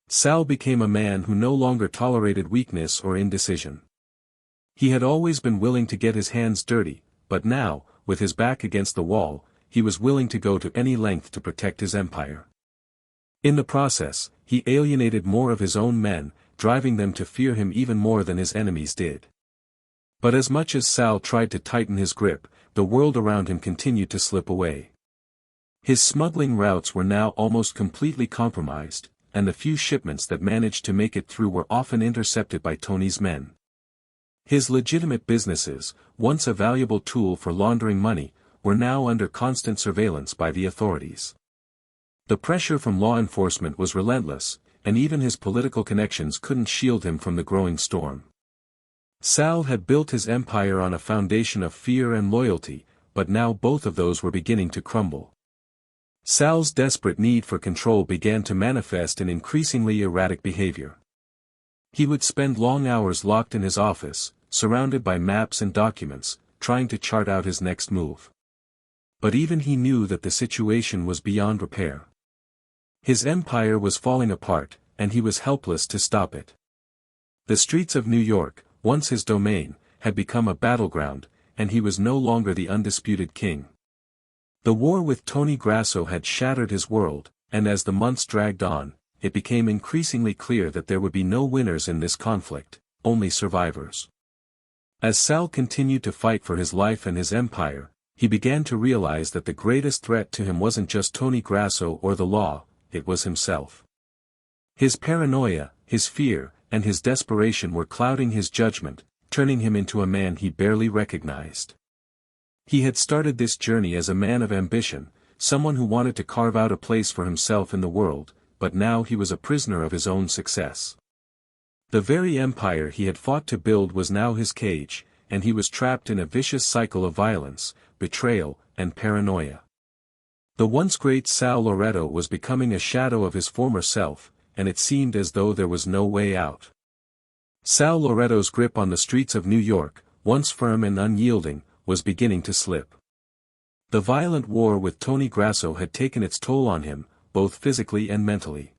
Sal became a man who no longer tolerated weakness or indecision. He had always been willing to get his hands dirty, but now, with his back against the wall, he was willing to go to any length to protect his empire. In the process, he alienated more of his own men, driving them to fear him even more than his enemies did. But as much as Sal tried to tighten his grip, the world around him continued to slip away. His smuggling routes were now almost completely compromised, and the few shipments that managed to make it through were often intercepted by Tony's men. His legitimate businesses, once a valuable tool for laundering money, were now under constant surveillance by the authorities. The pressure from law enforcement was relentless, and even his political connections couldn't shield him from the growing storm. Sal had built his empire on a foundation of fear and loyalty, but now both of those were beginning to crumble. Sal's desperate need for control began to manifest in increasingly erratic behavior. He would spend long hours locked in his office, surrounded by maps and documents, trying to chart out his next move. But even he knew that the situation was beyond repair. His empire was falling apart, and he was helpless to stop it. The streets of New York, once his domain, had become a battleground, and he was no longer the undisputed king. The war with Tony Grasso had shattered his world, and as the months dragged on, it became increasingly clear that there would be no winners in this conflict, only survivors. As Sal continued to fight for his life and his empire, he began to realize that the greatest threat to him wasn't just Tony Grasso or the law, it was himself. His paranoia, his fear, and his desperation were clouding his judgment, turning him into a man he barely recognized. He had started this journey as a man of ambition, someone who wanted to carve out a place for himself in the world, but now he was a prisoner of his own success. The very empire he had fought to build was now his cage, and he was trapped in a vicious cycle of violence, betrayal, and paranoia. The once great Sal Loretto was becoming a shadow of his former self, and it seemed as though there was no way out. Sal Loretto's grip on the streets of New York, once firm and unyielding, was beginning to slip. The violent war with Tony Grasso had taken its toll on him, both physically and mentally.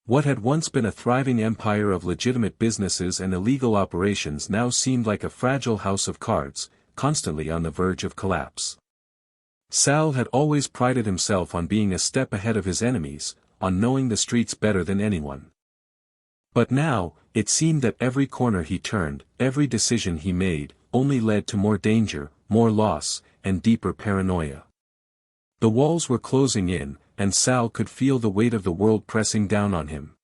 What had once been a thriving empire of legitimate businesses and illegal operations now seemed like a fragile house of cards, constantly on the verge of collapse. Sal had always prided himself on being a step ahead of his enemies, on knowing the streets better than anyone. But now, it seemed that every corner he turned, every decision he made, only led to more danger, more loss, and deeper paranoia. The walls were closing in, and Sal could feel the weight of the world pressing down on him.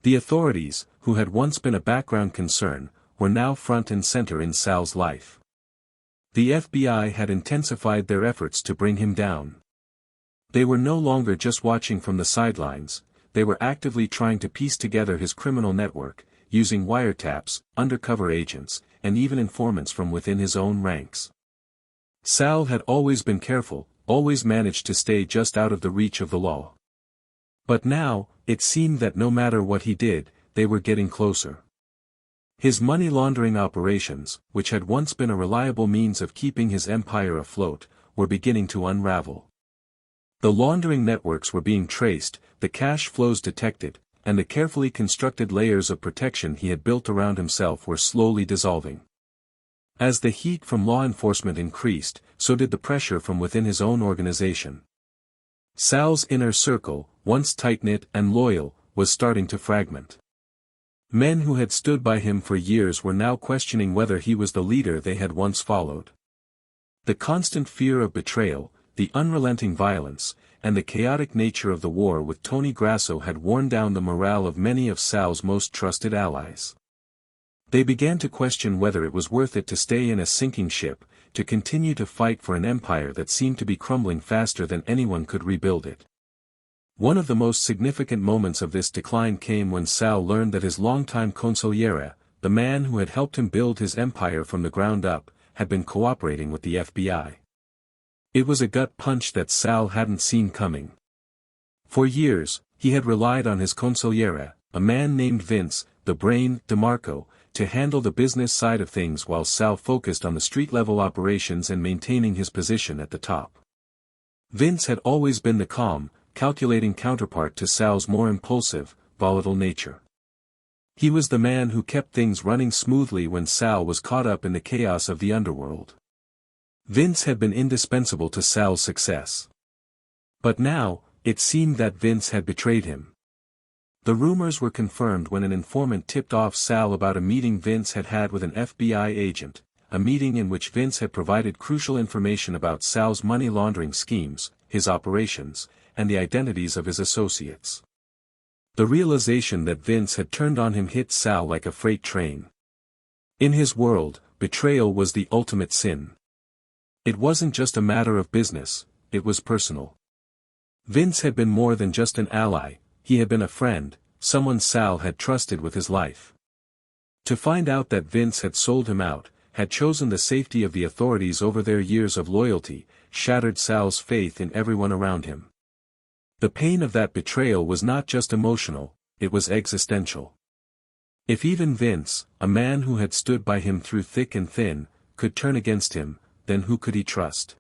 The authorities, who had once been a background concern, were now front and center in Sal's life. The FBI had intensified their efforts to bring him down. They were no longer just watching from the sidelines, they were actively trying to piece together his criminal network, using wiretaps, undercover agents, and even informants from within his own ranks. Sal had always been careful, always managed to stay just out of the reach of the law. But now, it seemed that no matter what he did, they were getting closer. His money laundering operations, which had once been a reliable means of keeping his empire afloat, were beginning to unravel. The laundering networks were being traced, the cash flows detected, and the carefully constructed layers of protection he had built around himself were slowly dissolving. As the heat from law enforcement increased, so did the pressure from within his own organization. Sal's inner circle, once tight-knit and loyal, was starting to fragment. Men who had stood by him for years were now questioning whether he was the leader they had once followed. The constant fear of betrayal, the unrelenting violence, and the chaotic nature of the war with Tony Grasso had worn down the morale of many of Sal's most trusted allies. They began to question whether it was worth it to stay in a sinking ship, to continue to fight for an empire that seemed to be crumbling faster than anyone could rebuild it. One of the most significant moments of this decline came when Sal learned that his longtime consigliere, the man who had helped him build his empire from the ground up, had been cooperating with the FBI. It was a gut punch that Sal hadn't seen coming. For years, he had relied on his consigliere, a man named Vince, the brain, DeMarco, to handle the business side of things while Sal focused on the street-level operations and maintaining his position at the top. Vince had always been the calm, calculating counterpart to Sal's more impulsive, volatile nature. He was the man who kept things running smoothly when Sal was caught up in the chaos of the underworld. Vince had been indispensable to Sal's success. But now, it seemed that Vince had betrayed him. The rumors were confirmed when an informant tipped off Sal about a meeting Vince had had with an FBI agent, a meeting in which Vince had provided crucial information about Sal's money laundering schemes, his operations, and the identities of his associates. The realization that Vince had turned on him hit Sal like a freight train. In his world, betrayal was the ultimate sin. It wasn't just a matter of business, it was personal. Vince had been more than just an ally, he had been a friend, someone Sal had trusted with his life. To find out that Vince had sold him out, had chosen the safety of the authorities over their years of loyalty, shattered Sal's faith in everyone around him. The pain of that betrayal was not just emotional, it was existential. If even Vince, a man who had stood by him through thick and thin, could turn against him, then who could he trust?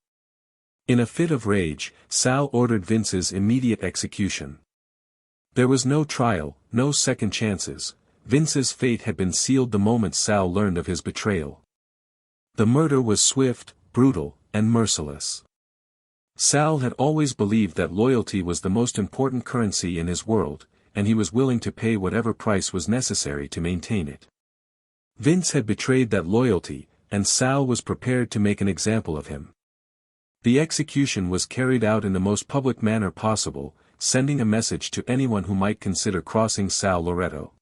In a fit of rage, Sal ordered Vince's immediate execution. There was no trial, no second chances. Vince's fate had been sealed the moment Sal learned of his betrayal. The murder was swift, brutal, and merciless. Sal had always believed that loyalty was the most important currency in his world, and he was willing to pay whatever price was necessary to maintain it. Vince had betrayed that loyalty, and Sal was prepared to make an example of him. The execution was carried out in the most public manner possible, sending a message to anyone who might consider crossing Sal Loretto.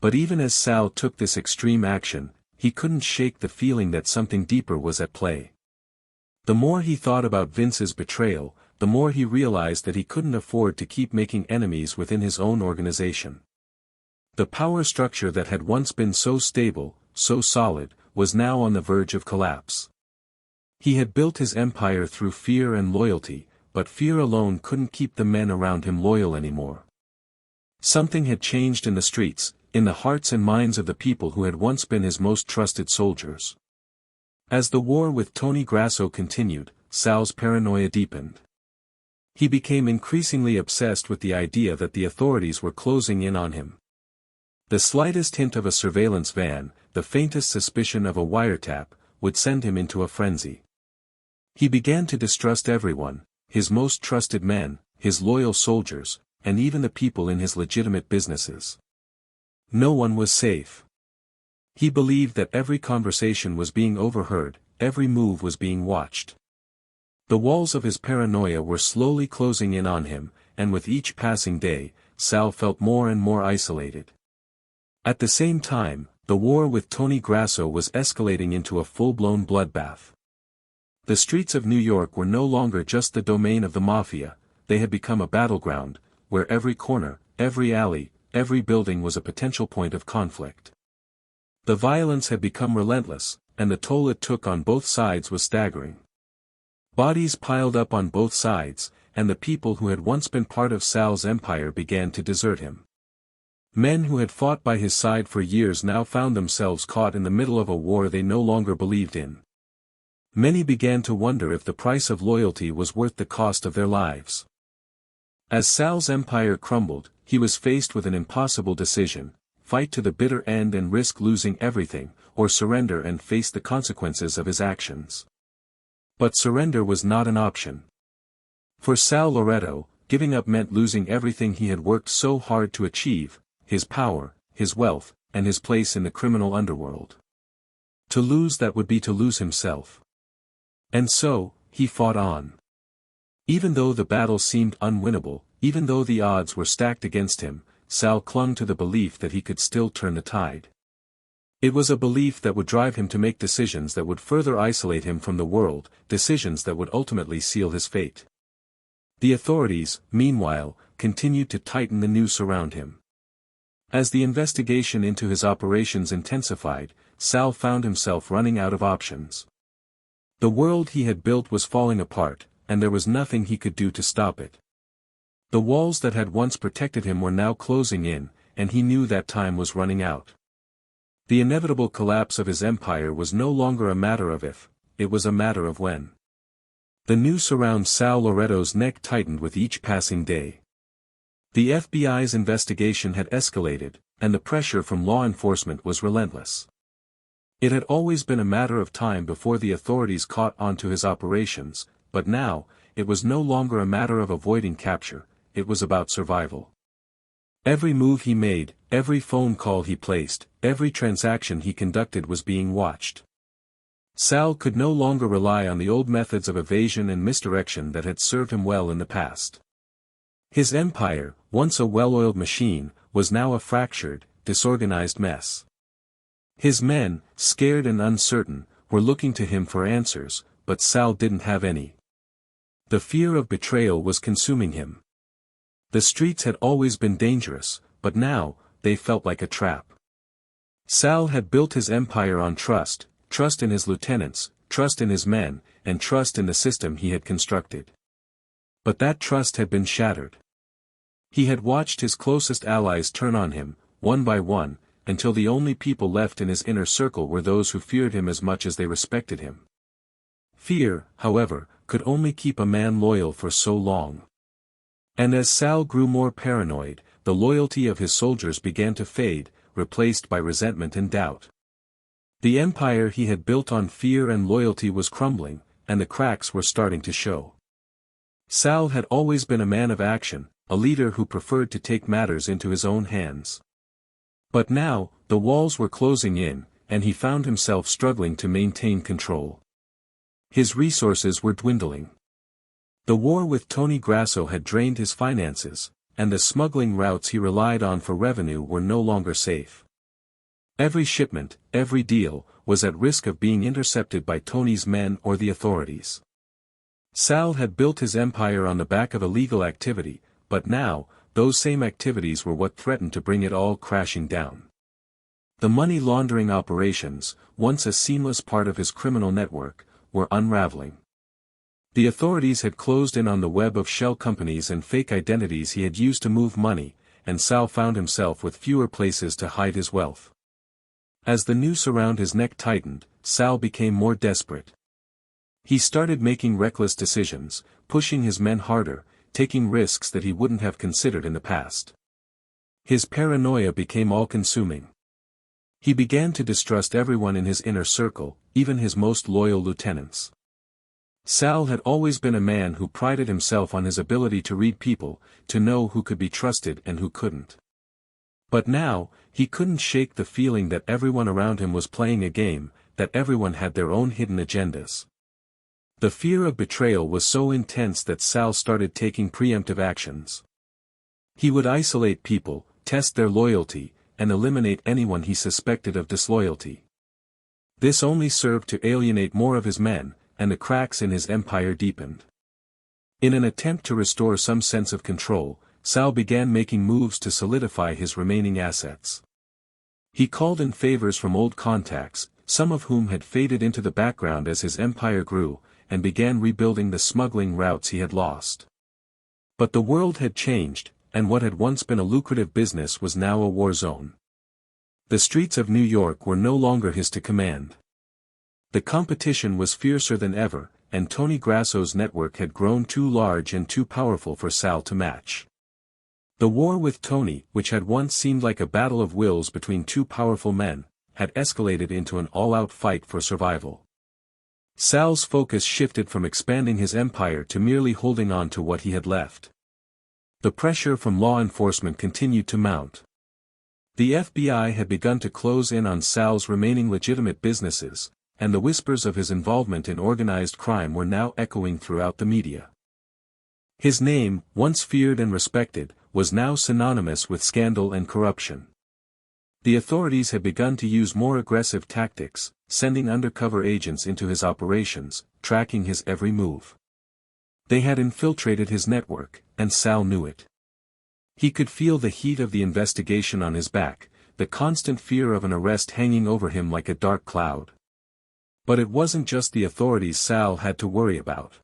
But even as Sal took this extreme action, he couldn't shake the feeling that something deeper was at play. The more he thought about Vince's betrayal, the more he realized that he couldn't afford to keep making enemies within his own organization. The power structure that had once been so stable, so solid, was now on the verge of collapse. He had built his empire through fear and loyalty, but fear alone couldn't keep the men around him loyal anymore. Something had changed in the streets, in the hearts and minds of the people who had once been his most trusted soldiers. As the war with Tony Grasso continued, Sal's paranoia deepened. He became increasingly obsessed with the idea that the authorities were closing in on him. The slightest hint of a surveillance van, the faintest suspicion of a wiretap, would send him into a frenzy. He began to distrust everyone, his most trusted men, his loyal soldiers, and even the people in his legitimate businesses. No one was safe. He believed that every conversation was being overheard, every move was being watched. The walls of his paranoia were slowly closing in on him, and with each passing day, Sal felt more and more isolated. At the same time, the war with Tony Grasso was escalating into a full-blown bloodbath. The streets of New York were no longer just the domain of the mafia, they had become a battleground, where every corner, every alley, every building was a potential point of conflict. The violence had become relentless, and the toll it took on both sides was staggering. Bodies piled up on both sides, and the people who had once been part of Sal's empire began to desert him. Men who had fought by his side for years now found themselves caught in the middle of a war they no longer believed in. Many began to wonder if the price of loyalty was worth the cost of their lives. As Sal's empire crumbled, he was faced with an impossible decision: fight to the bitter end and risk losing everything, or surrender and face the consequences of his actions. But surrender was not an option. For Sal Loretto, giving up meant losing everything he had worked so hard to achieve: his power, his wealth, and his place in the criminal underworld. To lose that would be to lose himself. And so, he fought on. Even though the battle seemed unwinnable, even though the odds were stacked against him, Sal clung to the belief that he could still turn the tide. It was a belief that would drive him to make decisions that would further isolate him from the world, decisions that would ultimately seal his fate. The authorities, meanwhile, continued to tighten the noose around him. As the investigation into his operations intensified, Sal found himself running out of options. The world he had built was falling apart, and there was nothing he could do to stop it. The walls that had once protected him were now closing in, and he knew that time was running out. The inevitable collapse of his empire was no longer a matter of if, it was a matter of when. The noose around Sal Loretto's neck tightened with each passing day. The FBI's investigation had escalated, and the pressure from law enforcement was relentless. It had always been a matter of time before the authorities caught on to his operations, but now, it was no longer a matter of avoiding capture, it was about survival. Every move he made, every phone call he placed, every transaction he conducted was being watched. Sal could no longer rely on the old methods of evasion and misdirection that had served him well in the past. His empire, once a well-oiled machine, was now a fractured, disorganized mess. His men, scared and uncertain, were looking to him for answers, but Sal didn't have any. The fear of betrayal was consuming him. The streets had always been dangerous, but now, they felt like a trap. Sal had built his empire on trust, trust in his lieutenants, trust in his men, and trust in the system he had constructed. But that trust had been shattered. He had watched his closest allies turn on him, one by one, until the only people left in his inner circle were those who feared him as much as they respected him. Fear, however, could only keep a man loyal for so long. And as Sal grew more paranoid, the loyalty of his soldiers began to fade, replaced by resentment and doubt. The empire he had built on fear and loyalty was crumbling, and the cracks were starting to show. Sal had always been a man of action, a leader who preferred to take matters into his own hands. But now, the walls were closing in, and he found himself struggling to maintain control. His resources were dwindling. The war with Tony Grasso had drained his finances, and the smuggling routes he relied on for revenue were no longer safe. Every shipment, every deal, was at risk of being intercepted by Tony's men or the authorities. Sal had built his empire on the back of illegal activity, but now, those same activities were what threatened to bring it all crashing down. The money laundering operations, once a seamless part of his criminal network, were unraveling. The authorities had closed in on the web of shell companies and fake identities he had used to move money, and Sal found himself with fewer places to hide his wealth. As the noose around his neck tightened, Sal became more desperate. He started making reckless decisions, pushing his men harder, taking risks that he wouldn't have considered in the past. His paranoia became all-consuming. He began to distrust everyone in his inner circle, even his most loyal lieutenants. Sal had always been a man who prided himself on his ability to read people, to know who could be trusted and who couldn't. But now, he couldn't shake the feeling that everyone around him was playing a game, that everyone had their own hidden agendas. The fear of betrayal was so intense that Sal started taking preemptive actions. He would isolate people, test their loyalty, and eliminate anyone he suspected of disloyalty. This only served to alienate more of his men, and the cracks in his empire deepened. In an attempt to restore some sense of control, Sal began making moves to solidify his remaining assets. He called in favors from old contacts, some of whom had faded into the background as his empire grew, and began rebuilding the smuggling routes he had lost. But the world had changed, and what had once been a lucrative business was now a war zone. The streets of New York were no longer his to command. The competition was fiercer than ever, and Tony Grasso's network had grown too large and too powerful for Sal to match. The war with Tony, which had once seemed like a battle of wills between two powerful men, had escalated into an all-out fight for survival. Sal's focus shifted from expanding his empire to merely holding on to what he had left. The pressure from law enforcement continued to mount. The FBI had begun to close in on Sal's remaining legitimate businesses, and the whispers of his involvement in organized crime were now echoing throughout the media. His name, once feared and respected, was now synonymous with scandal and corruption. The authorities had begun to use more aggressive tactics, sending undercover agents into his operations, tracking his every move. They had infiltrated his network, and Sal knew it. He could feel the heat of the investigation on his back, the constant fear of an arrest hanging over him like a dark cloud. But it wasn't just the authorities Sal had to worry about.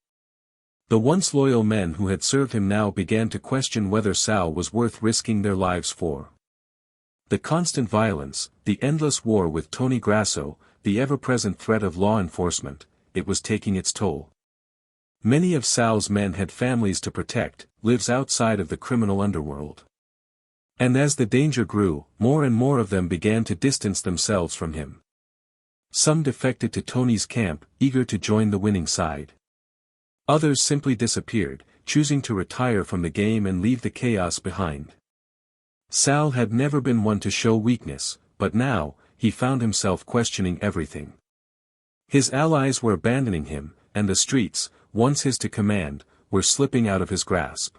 The once loyal men who had served him now began to question whether Sal was worth risking their lives for. The constant violence, the endless war with Tony Grasso, the ever-present threat of law enforcement, it was taking its toll. Many of Sal's men had families to protect, lives outside of the criminal underworld. And as the danger grew, more and more of them began to distance themselves from him. Some defected to Tony's camp, eager to join the winning side. Others simply disappeared, choosing to retire from the game and leave the chaos behind. Sal had never been one to show weakness, but now, he found himself questioning everything. His allies were abandoning him, and the streets, once his to command, were slipping out of his grasp.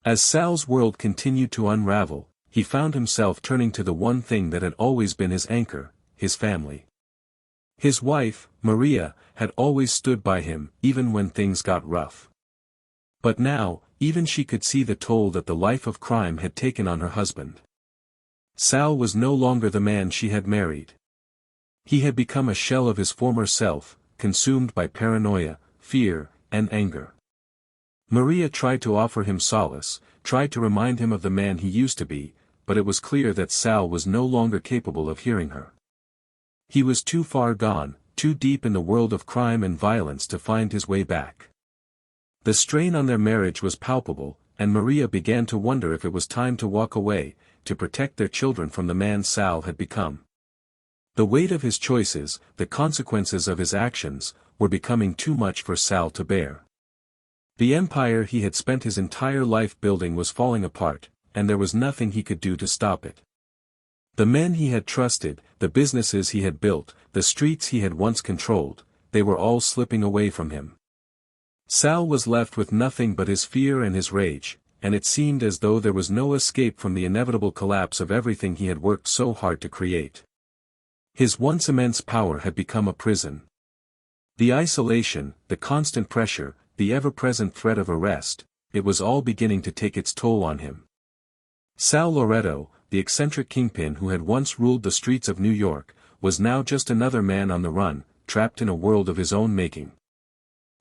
As Sal's world continued to unravel, he found himself turning to the one thing that had always been his anchor, his family. His wife, Maria, had always stood by him, even when things got rough. But now, even she could see the toll that the life of crime had taken on her husband. Sal was no longer the man she had married. He had become a shell of his former self, consumed by paranoia, fear, and anger. Maria tried to offer him solace, tried to remind him of the man he used to be, but it was clear that Sal was no longer capable of hearing her. He was too far gone, too deep in the world of crime and violence to find his way back. The strain on their marriage was palpable, and Maria began to wonder if it was time to walk away, to protect their children from the man Sal had become. The weight of his choices, the consequences of his actions, were becoming too much for Sal to bear. The empire he had spent his entire life building was falling apart, and there was nothing he could do to stop it. The men he had trusted, the businesses he had built, the streets he had once controlled, they were all slipping away from him. Sal was left with nothing but his fear and his rage, and it seemed as though there was no escape from the inevitable collapse of everything he had worked so hard to create. His once immense power had become a prison. The isolation, the constant pressure, the ever-present threat of arrest, it was all beginning to take its toll on him. Sal Loretto, the eccentric kingpin who had once ruled the streets of New York, was now just another man on the run, trapped in a world of his own making.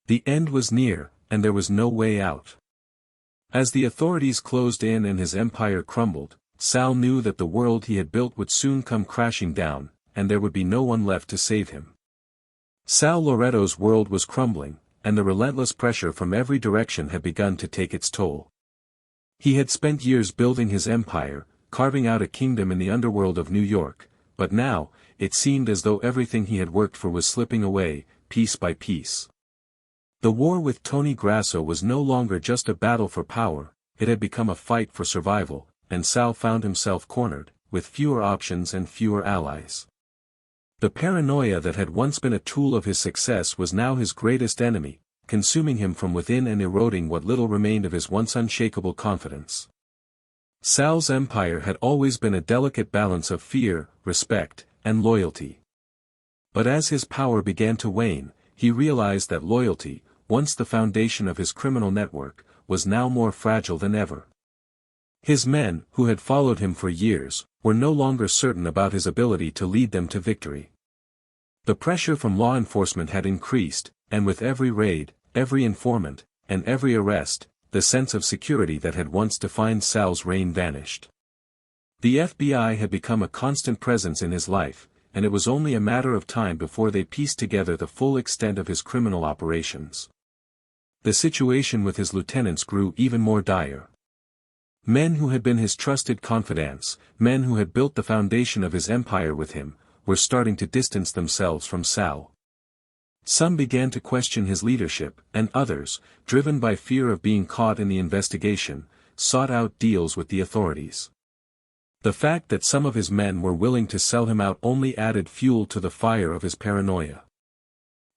The end was near, and there was no way out. As the authorities closed in and his empire crumbled, Sal knew that the world he had built would soon come crashing down, and there would be no one left to save him. Sal Loretto's world was crumbling, and the relentless pressure from every direction had begun to take its toll. He had spent years building his empire, carving out a kingdom in the underworld of New York, but now, it seemed as though everything he had worked for was slipping away, piece by piece. The war with Tony Grasso was no longer just a battle for power, it had become a fight for survival, and Sal found himself cornered, with fewer options and fewer allies. The paranoia that had once been a tool of his success was now his greatest enemy, consuming him from within and eroding what little remained of his once unshakable confidence. Sal's empire had always been a delicate balance of fear, respect, and loyalty. But as his power began to wane, he realized that loyalty, once the foundation of his criminal network, was now more fragile than ever. His men, who had followed him for years, were no longer certain about his ability to lead them to victory. The pressure from law enforcement had increased, and with every raid, every informant, and every arrest, the sense of security that had once defined Sal's reign vanished. The FBI had become a constant presence in his life, and it was only a matter of time before they pieced together the full extent of his criminal operations. The situation with his lieutenants grew even more dire. Men who had been his trusted confidants, men who had built the foundation of his empire with him, were starting to distance themselves from Sal. Some began to question his leadership, and others, driven by fear of being caught in the investigation, sought out deals with the authorities. The fact that some of his men were willing to sell him out only added fuel to the fire of his paranoia.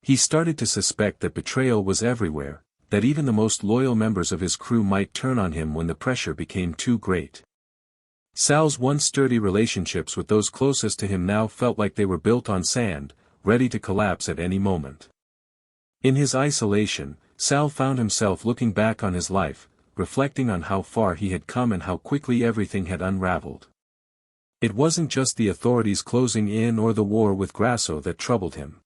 He started to suspect that betrayal was everywhere, that even the most loyal members of his crew might turn on him when the pressure became too great. Sal's once sturdy relationships with those closest to him now felt like they were built on sand, ready to collapse at any moment. In his isolation, Sal found himself looking back on his life, reflecting on how far he had come and how quickly everything had unraveled. It wasn't just the authorities closing in or the war with Grasso that troubled him.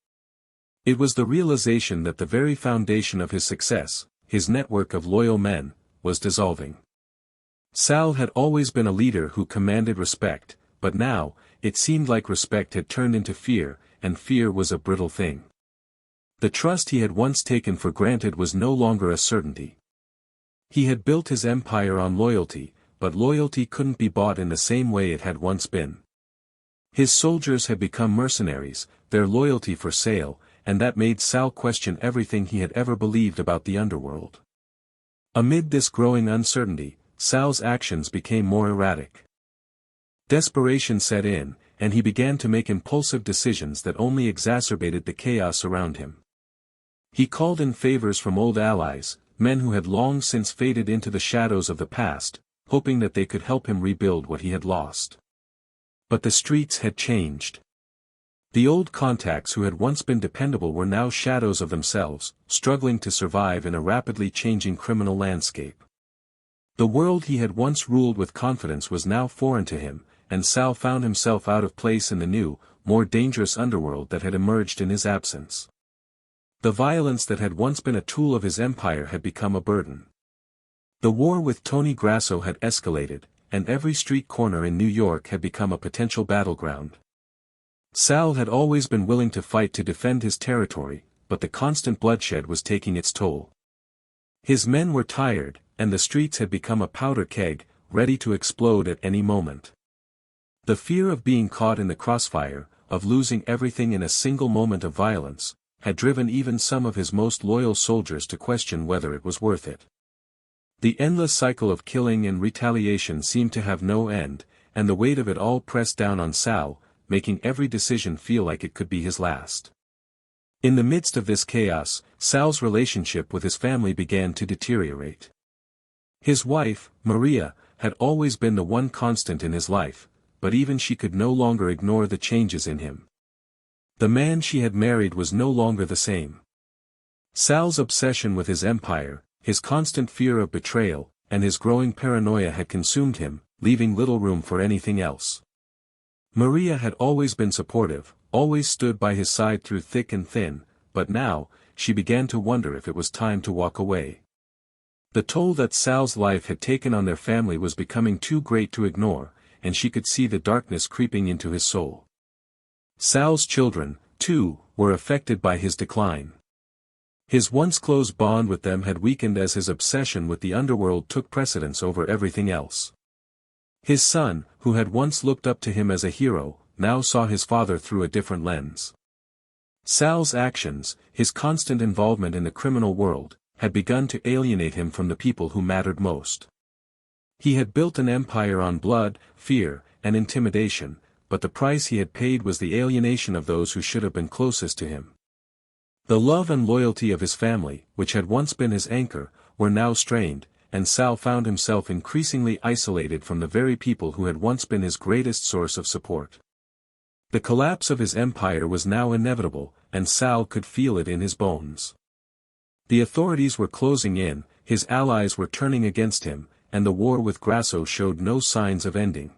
It was the realization that the very foundation of his success, his network of loyal men, was dissolving. Sal had always been a leader who commanded respect, but now, it seemed like respect had turned into fear, and fear was a brittle thing. The trust he had once taken for granted was no longer a certainty. He had built his empire on loyalty, but loyalty couldn't be bought in the same way it had once been. His soldiers had become mercenaries, their loyalty for sale, and that made Sal question everything he had ever believed about the underworld. Amid this growing uncertainty, Sal's actions became more erratic. Desperation set in, and he began to make impulsive decisions that only exacerbated the chaos around him. He called in favors from old allies, men who had long since faded into the shadows of the past, hoping that they could help him rebuild what he had lost. But the streets had changed. The old contacts who had once been dependable were now shadows of themselves, struggling to survive in a rapidly changing criminal landscape. The world he had once ruled with confidence was now foreign to him, and Sal found himself out of place in the new, more dangerous underworld that had emerged in his absence. The violence that had once been a tool of his empire had become a burden. The war with Tony Grasso had escalated, and every street corner in New York had become a potential battleground. Sal had always been willing to fight to defend his territory, but the constant bloodshed was taking its toll. His men were tired, and the streets had become a powder keg, ready to explode at any moment. The fear of being caught in the crossfire, of losing everything in a single moment of violence, had driven even some of his most loyal soldiers to question whether it was worth it. The endless cycle of killing and retaliation seemed to have no end, and the weight of it all pressed down on Sal, making every decision feel like it could be his last. In the midst of this chaos, Sal's relationship with his family began to deteriorate. His wife, Maria, had always been the one constant in his life, but even she could no longer ignore the changes in him. The man she had married was no longer the same. Sal's obsession with his empire, his constant fear of betrayal, and his growing paranoia had consumed him, leaving little room for anything else. Maria had always been supportive, always stood by his side through thick and thin, but now, she began to wonder if it was time to walk away. The toll that Sal's life had taken on their family was becoming too great to ignore, and she could see the darkness creeping into his soul. Sal's children, too, were affected by his decline. His once close bond with them had weakened as his obsession with the underworld took precedence over everything else. His son, who had once looked up to him as a hero, now saw his father through a different lens. Sal's actions, his constant involvement in the criminal world, had begun to alienate him from the people who mattered most. He had built an empire on blood, fear, and intimidation, but the price he had paid was the alienation of those who should have been closest to him. The love and loyalty of his family, which had once been his anchor, were now strained, and Sal found himself increasingly isolated from the very people who had once been his greatest source of support. The collapse of his empire was now inevitable, and Sal could feel it in his bones. The authorities were closing in, his allies were turning against him, and the war with Grasso showed no signs of ending.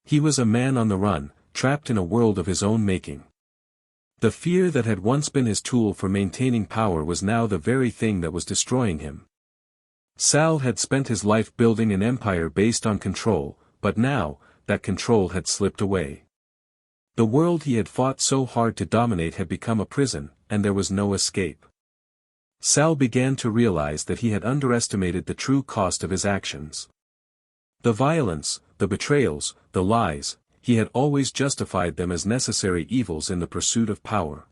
He was a man on the run, trapped in a world of his own making. The fear that had once been his tool for maintaining power was now the very thing that was destroying him. Sal had spent his life building an empire based on control, but now, that control had slipped away. The world he had fought so hard to dominate had become a prison, and there was no escape. Sal began to realize that he had underestimated the true cost of his actions. The violence, the betrayals, the lies, he had always justified them as necessary evils in the pursuit of power.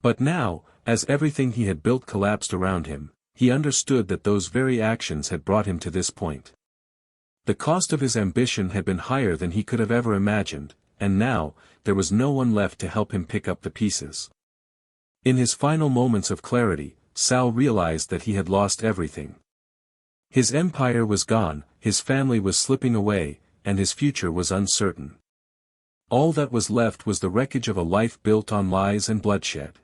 But now, as everything he had built collapsed around him, he understood that those very actions had brought him to this point. The cost of his ambition had been higher than he could have ever imagined, and now, there was no one left to help him pick up the pieces. In his final moments of clarity, Sal realized that he had lost everything. His empire was gone, his family was slipping away, and his future was uncertain. All that was left was the wreckage of a life built on lies and bloodshed.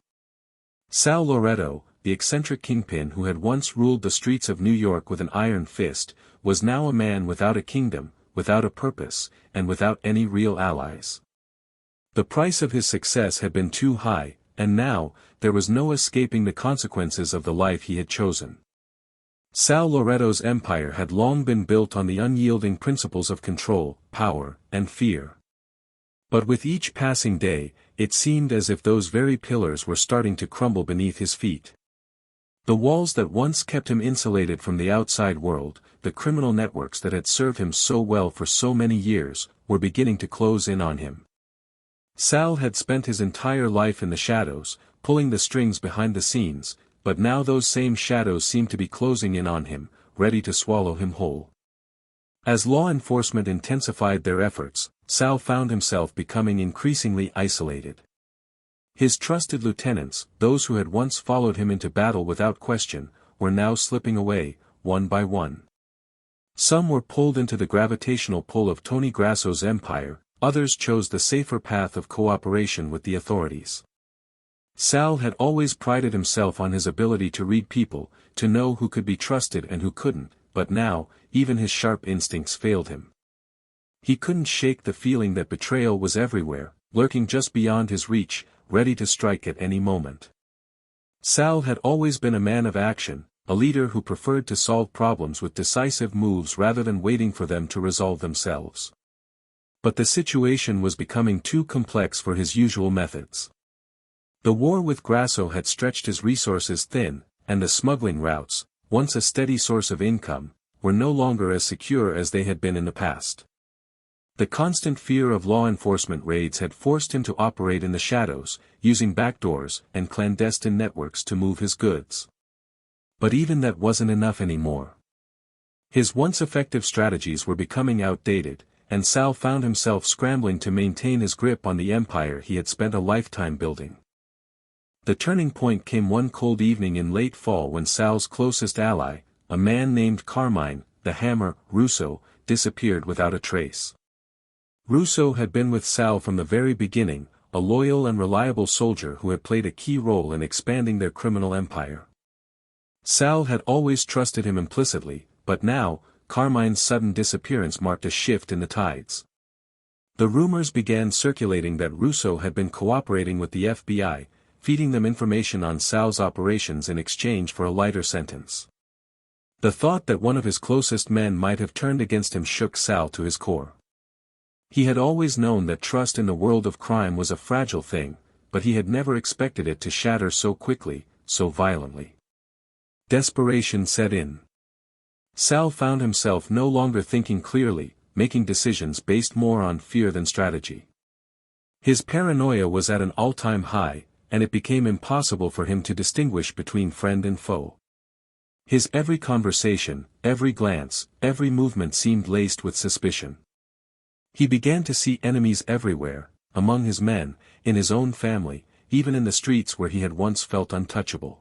Sal Loretto, the eccentric kingpin who had once ruled the streets of New York with an iron fist, was now a man without a kingdom, without a purpose, and without any real allies. The price of his success had been too high, and now, there was no escaping the consequences of the life he had chosen. Sal Loretto's empire had long been built on the unyielding principles of control, power, and fear. But with each passing day, it seemed as if those very pillars were starting to crumble beneath his feet. The walls that once kept him insulated from the outside world, the criminal networks that had served him so well for so many years, were beginning to close in on him. Sal had spent his entire life in the shadows, pulling the strings behind the scenes, but now those same shadows seemed to be closing in on him, ready to swallow him whole. As law enforcement intensified their efforts, Sal found himself becoming increasingly isolated. His trusted lieutenants, those who had once followed him into battle without question, were now slipping away, one by one. Some were pulled into the gravitational pull of Tony Grasso's empire, others chose the safer path of cooperation with the authorities. Sal had always prided himself on his ability to read people, to know who could be trusted and who couldn't, but now, even his sharp instincts failed him. He couldn't shake the feeling that betrayal was everywhere, lurking just beyond his reach, ready to strike at any moment. Sal had always been a man of action, a leader who preferred to solve problems with decisive moves rather than waiting for them to resolve themselves. But the situation was becoming too complex for his usual methods. The war with Grasso had stretched his resources thin, and the smuggling routes, once a steady source of income, were no longer as secure as they had been in the past. The constant fear of law enforcement raids had forced him to operate in the shadows, using backdoors and clandestine networks to move his goods. But even that wasn't enough anymore. His once effective strategies were becoming outdated, and Sal found himself scrambling to maintain his grip on the empire he had spent a lifetime building. The turning point came one cold evening in late fall when Sal's closest ally, a man named Carmine, the Hammer, Russo, disappeared without a trace. Russo had been with Sal from the very beginning, a loyal and reliable soldier who had played a key role in expanding their criminal empire. Sal had always trusted him implicitly, but now, Carmine's sudden disappearance marked a shift in the tides. The rumors began circulating that Russo had been cooperating with the FBI, feeding them information on Sal's operations in exchange for a lighter sentence. The thought that one of his closest men might have turned against him shook Sal to his core. He had always known that trust in the world of crime was a fragile thing, but he had never expected it to shatter so quickly, so violently. Desperation set in. Sal found himself no longer thinking clearly, making decisions based more on fear than strategy. His paranoia was at an all-time high, and it became impossible for him to distinguish between friend and foe. His every conversation, every glance, every movement seemed laced with suspicion. He began to see enemies everywhere, among his men, in his own family, even in the streets where he had once felt untouchable.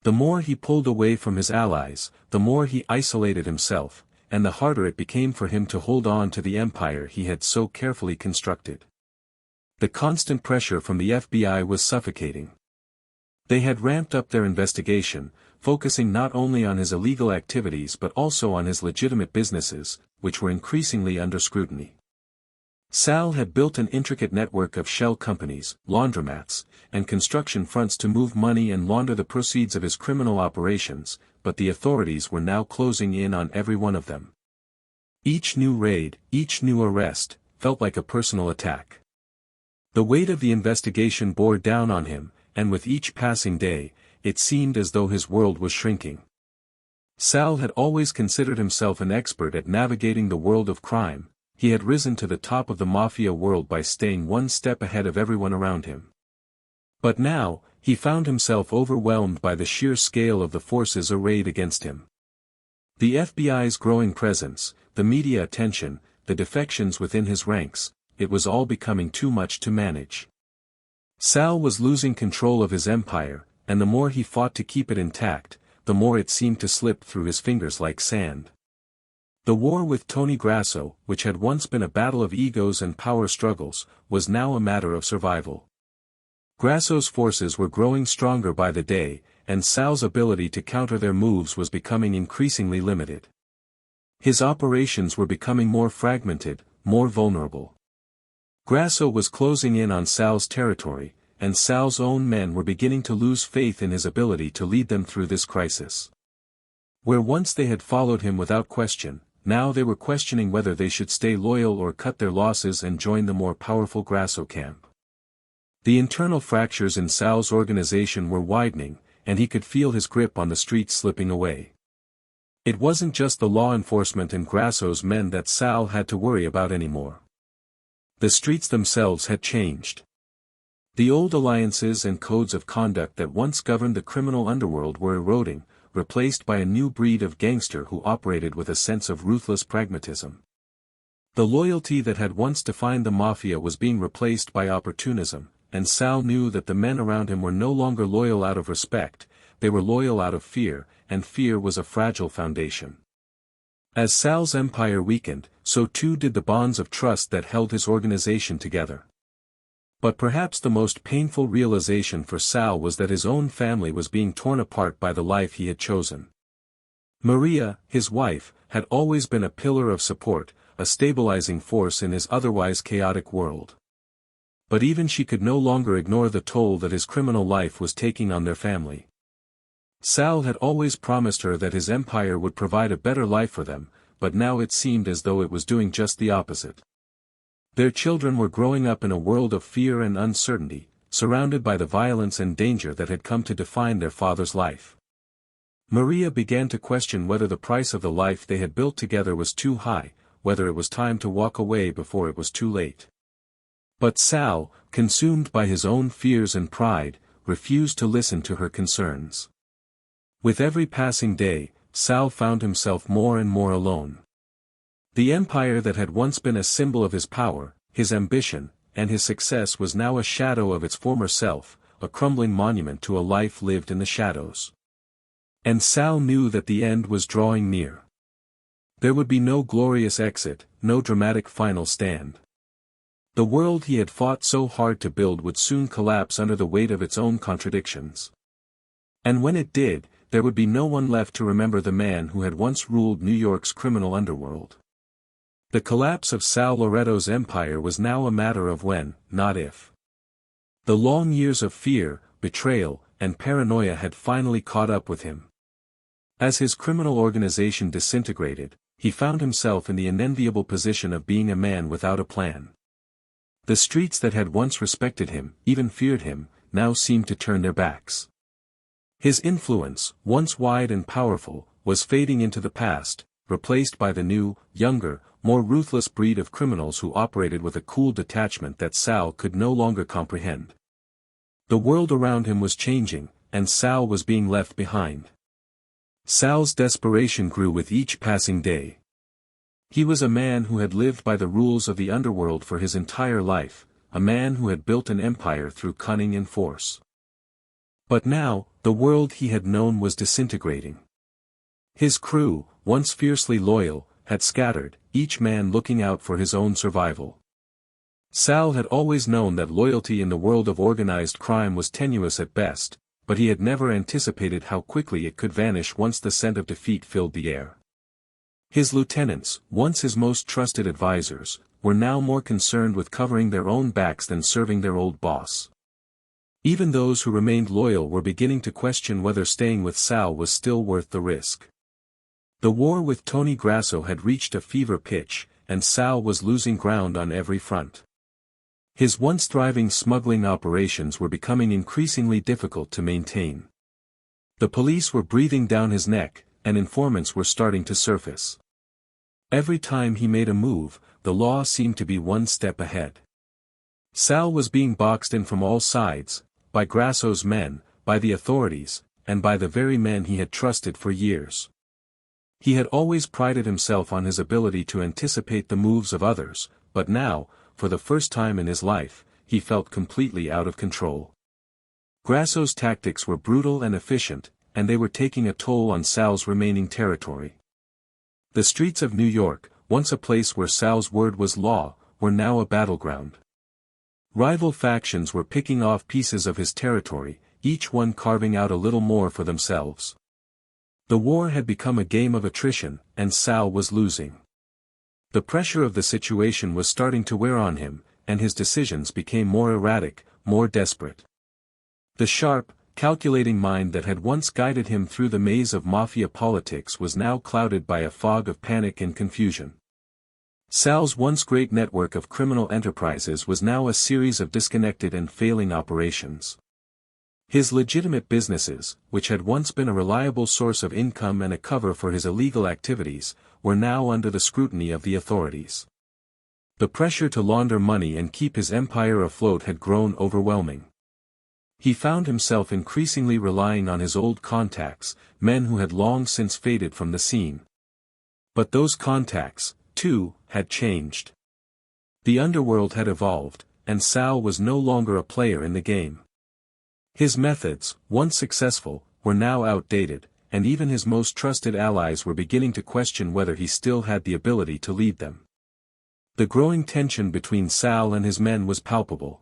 The more he pulled away from his allies, the more he isolated himself, and the harder it became for him to hold on to the empire he had so carefully constructed. The constant pressure from the FBI was suffocating. They had ramped up their investigation, focusing not only on his illegal activities but also on his legitimate businesses, which were increasingly under scrutiny. Sal had built an intricate network of shell companies, laundromats, and construction fronts to move money and launder the proceeds of his criminal operations, but the authorities were now closing in on every one of them. Each new raid, each new arrest, felt like a personal attack. The weight of the investigation bore down on him, and with each passing day, it seemed as though his world was shrinking. Sal had always considered himself an expert at navigating the world of crime. He had risen to the top of the mafia world by staying one step ahead of everyone around him. But now, he found himself overwhelmed by the sheer scale of the forces arrayed against him. The FBI's growing presence, the media attention, the defections within his ranks, it was all becoming too much to manage. Sal was losing control of his empire, and the more he fought to keep it intact, the more it seemed to slip through his fingers like sand. The war with Tony Grasso, which had once been a battle of egos and power struggles, was now a matter of survival. Grasso's forces were growing stronger by the day, and Sal's ability to counter their moves was becoming increasingly limited. His operations were becoming more fragmented, more vulnerable. Grasso was closing in on Sal's territory, and Sal's own men were beginning to lose faith in his ability to lead them through this crisis. Where once they had followed him without question, now they were questioning whether they should stay loyal or cut their losses and join the more powerful Grasso camp. The internal fractures in Sal's organization were widening, and he could feel his grip on the streets slipping away. It wasn't just the law enforcement and Grasso's men that Sal had to worry about anymore. The streets themselves had changed. The old alliances and codes of conduct that once governed the criminal underworld were eroding, replaced by a new breed of gangster who operated with a sense of ruthless pragmatism. The loyalty that had once defined the mafia was being replaced by opportunism, and Sal knew that the men around him were no longer loyal out of respect, they were loyal out of fear, and fear was a fragile foundation. As Sal's empire weakened, so too did the bonds of trust that held his organization together. But perhaps the most painful realization for Sal was that his own family was being torn apart by the life he had chosen. Maria, his wife, had always been a pillar of support, a stabilizing force in his otherwise chaotic world. But even she could no longer ignore the toll that his criminal life was taking on their family. Sal had always promised her that his empire would provide a better life for them, but now it seemed as though it was doing just the opposite. Their children were growing up in a world of fear and uncertainty, surrounded by the violence and danger that had come to define their father's life. Maria began to question whether the price of the life they had built together was too high, whether it was time to walk away before it was too late. But Sal, consumed by his own fears and pride, refused to listen to her concerns. With every passing day, Sal found himself more and more alone. The empire that had once been a symbol of his power, his ambition, and his success was now a shadow of its former self, a crumbling monument to a life lived in the shadows. And Sal knew that the end was drawing near. There would be no glorious exit, no dramatic final stand. The world he had fought so hard to build would soon collapse under the weight of its own contradictions. And when it did, there would be no one left to remember the man who had once ruled New York's criminal underworld. The collapse of Sal Loretto's empire was now a matter of when, not if. The long years of fear, betrayal, and paranoia had finally caught up with him. As his criminal organization disintegrated, he found himself in the unenviable position of being a man without a plan. The streets that had once respected him, even feared him, now seemed to turn their backs. His influence, once wide and powerful, was fading into the past, replaced by the new, younger, more ruthless breed of criminals who operated with a cool detachment that Sal could no longer comprehend. The world around him was changing, and Sal was being left behind. Sal's desperation grew with each passing day. He was a man who had lived by the rules of the underworld for his entire life, a man who had built an empire through cunning and force. But now, the world he had known was disintegrating. His crew, once fiercely loyal, had scattered, each man looking out for his own survival. Sal had always known that loyalty in the world of organized crime was tenuous at best, but he had never anticipated how quickly it could vanish once the scent of defeat filled the air. His lieutenants, once his most trusted advisors, were now more concerned with covering their own backs than serving their old boss. Even those who remained loyal were beginning to question whether staying with Sal was still worth the risk. The war with Tony Grasso had reached a fever pitch, and Sal was losing ground on every front. His once thriving smuggling operations were becoming increasingly difficult to maintain. The police were breathing down his neck, and informants were starting to surface. Every time he made a move, the law seemed to be one step ahead. Sal was being boxed in from all sides, by Grasso's men, by the authorities, and by the very men he had trusted for years. He had always prided himself on his ability to anticipate the moves of others, but now, for the first time in his life, he felt completely out of control. Grasso's tactics were brutal and efficient, and they were taking a toll on Sal's remaining territory. The streets of New York, once a place where Sal's word was law, were now a battleground. Rival factions were picking off pieces of his territory, each one carving out a little more for themselves. The war had become a game of attrition, and Sal was losing. The pressure of the situation was starting to wear on him, and his decisions became more erratic, more desperate. The sharp, calculating mind that had once guided him through the maze of mafia politics was now clouded by a fog of panic and confusion. Sal's once great network of criminal enterprises was now a series of disconnected and failing operations. His legitimate businesses, which had once been a reliable source of income and a cover for his illegal activities, were now under the scrutiny of the authorities. The pressure to launder money and keep his empire afloat had grown overwhelming. He found himself increasingly relying on his old contacts, men who had long since faded from the scene. But those contacts, too, had changed. The underworld had evolved, and Sal was no longer a player in the game. His methods, once successful, were now outdated, and even his most trusted allies were beginning to question whether he still had the ability to lead them. The growing tension between Sal and his men was palpable.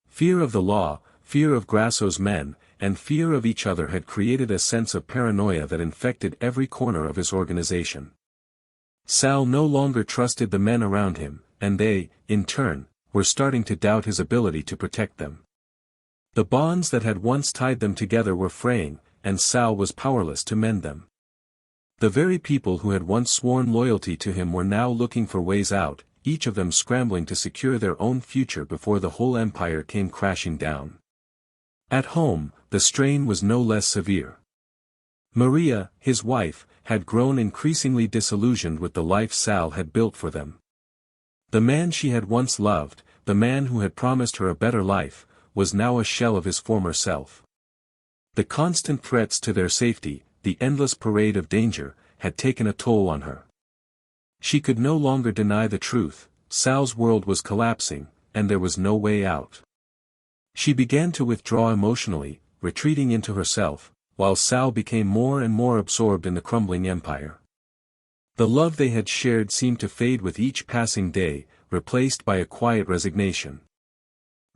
Fear of the law, fear of Grasso's men, and fear of each other had created a sense of paranoia that infected every corner of his organization. Sal no longer trusted the men around him, and they, in turn, were starting to doubt his ability to protect them. The bonds that had once tied them together were fraying, and Sal was powerless to mend them. The very people who had once sworn loyalty to him were now looking for ways out, each of them scrambling to secure their own future before the whole empire came crashing down. At home, the strain was no less severe. Maria, his wife, had grown increasingly disillusioned with the life Sal had built for them. The man she had once loved, the man who had promised her a better life, was now a shell of his former self. The constant threats to their safety, the endless parade of danger, had taken a toll on her. She could no longer deny the truth, Sal's world was collapsing, and there was no way out. She began to withdraw emotionally, retreating into herself, while Sal became more and more absorbed in the crumbling empire. The love they had shared seemed to fade with each passing day, replaced by a quiet resignation.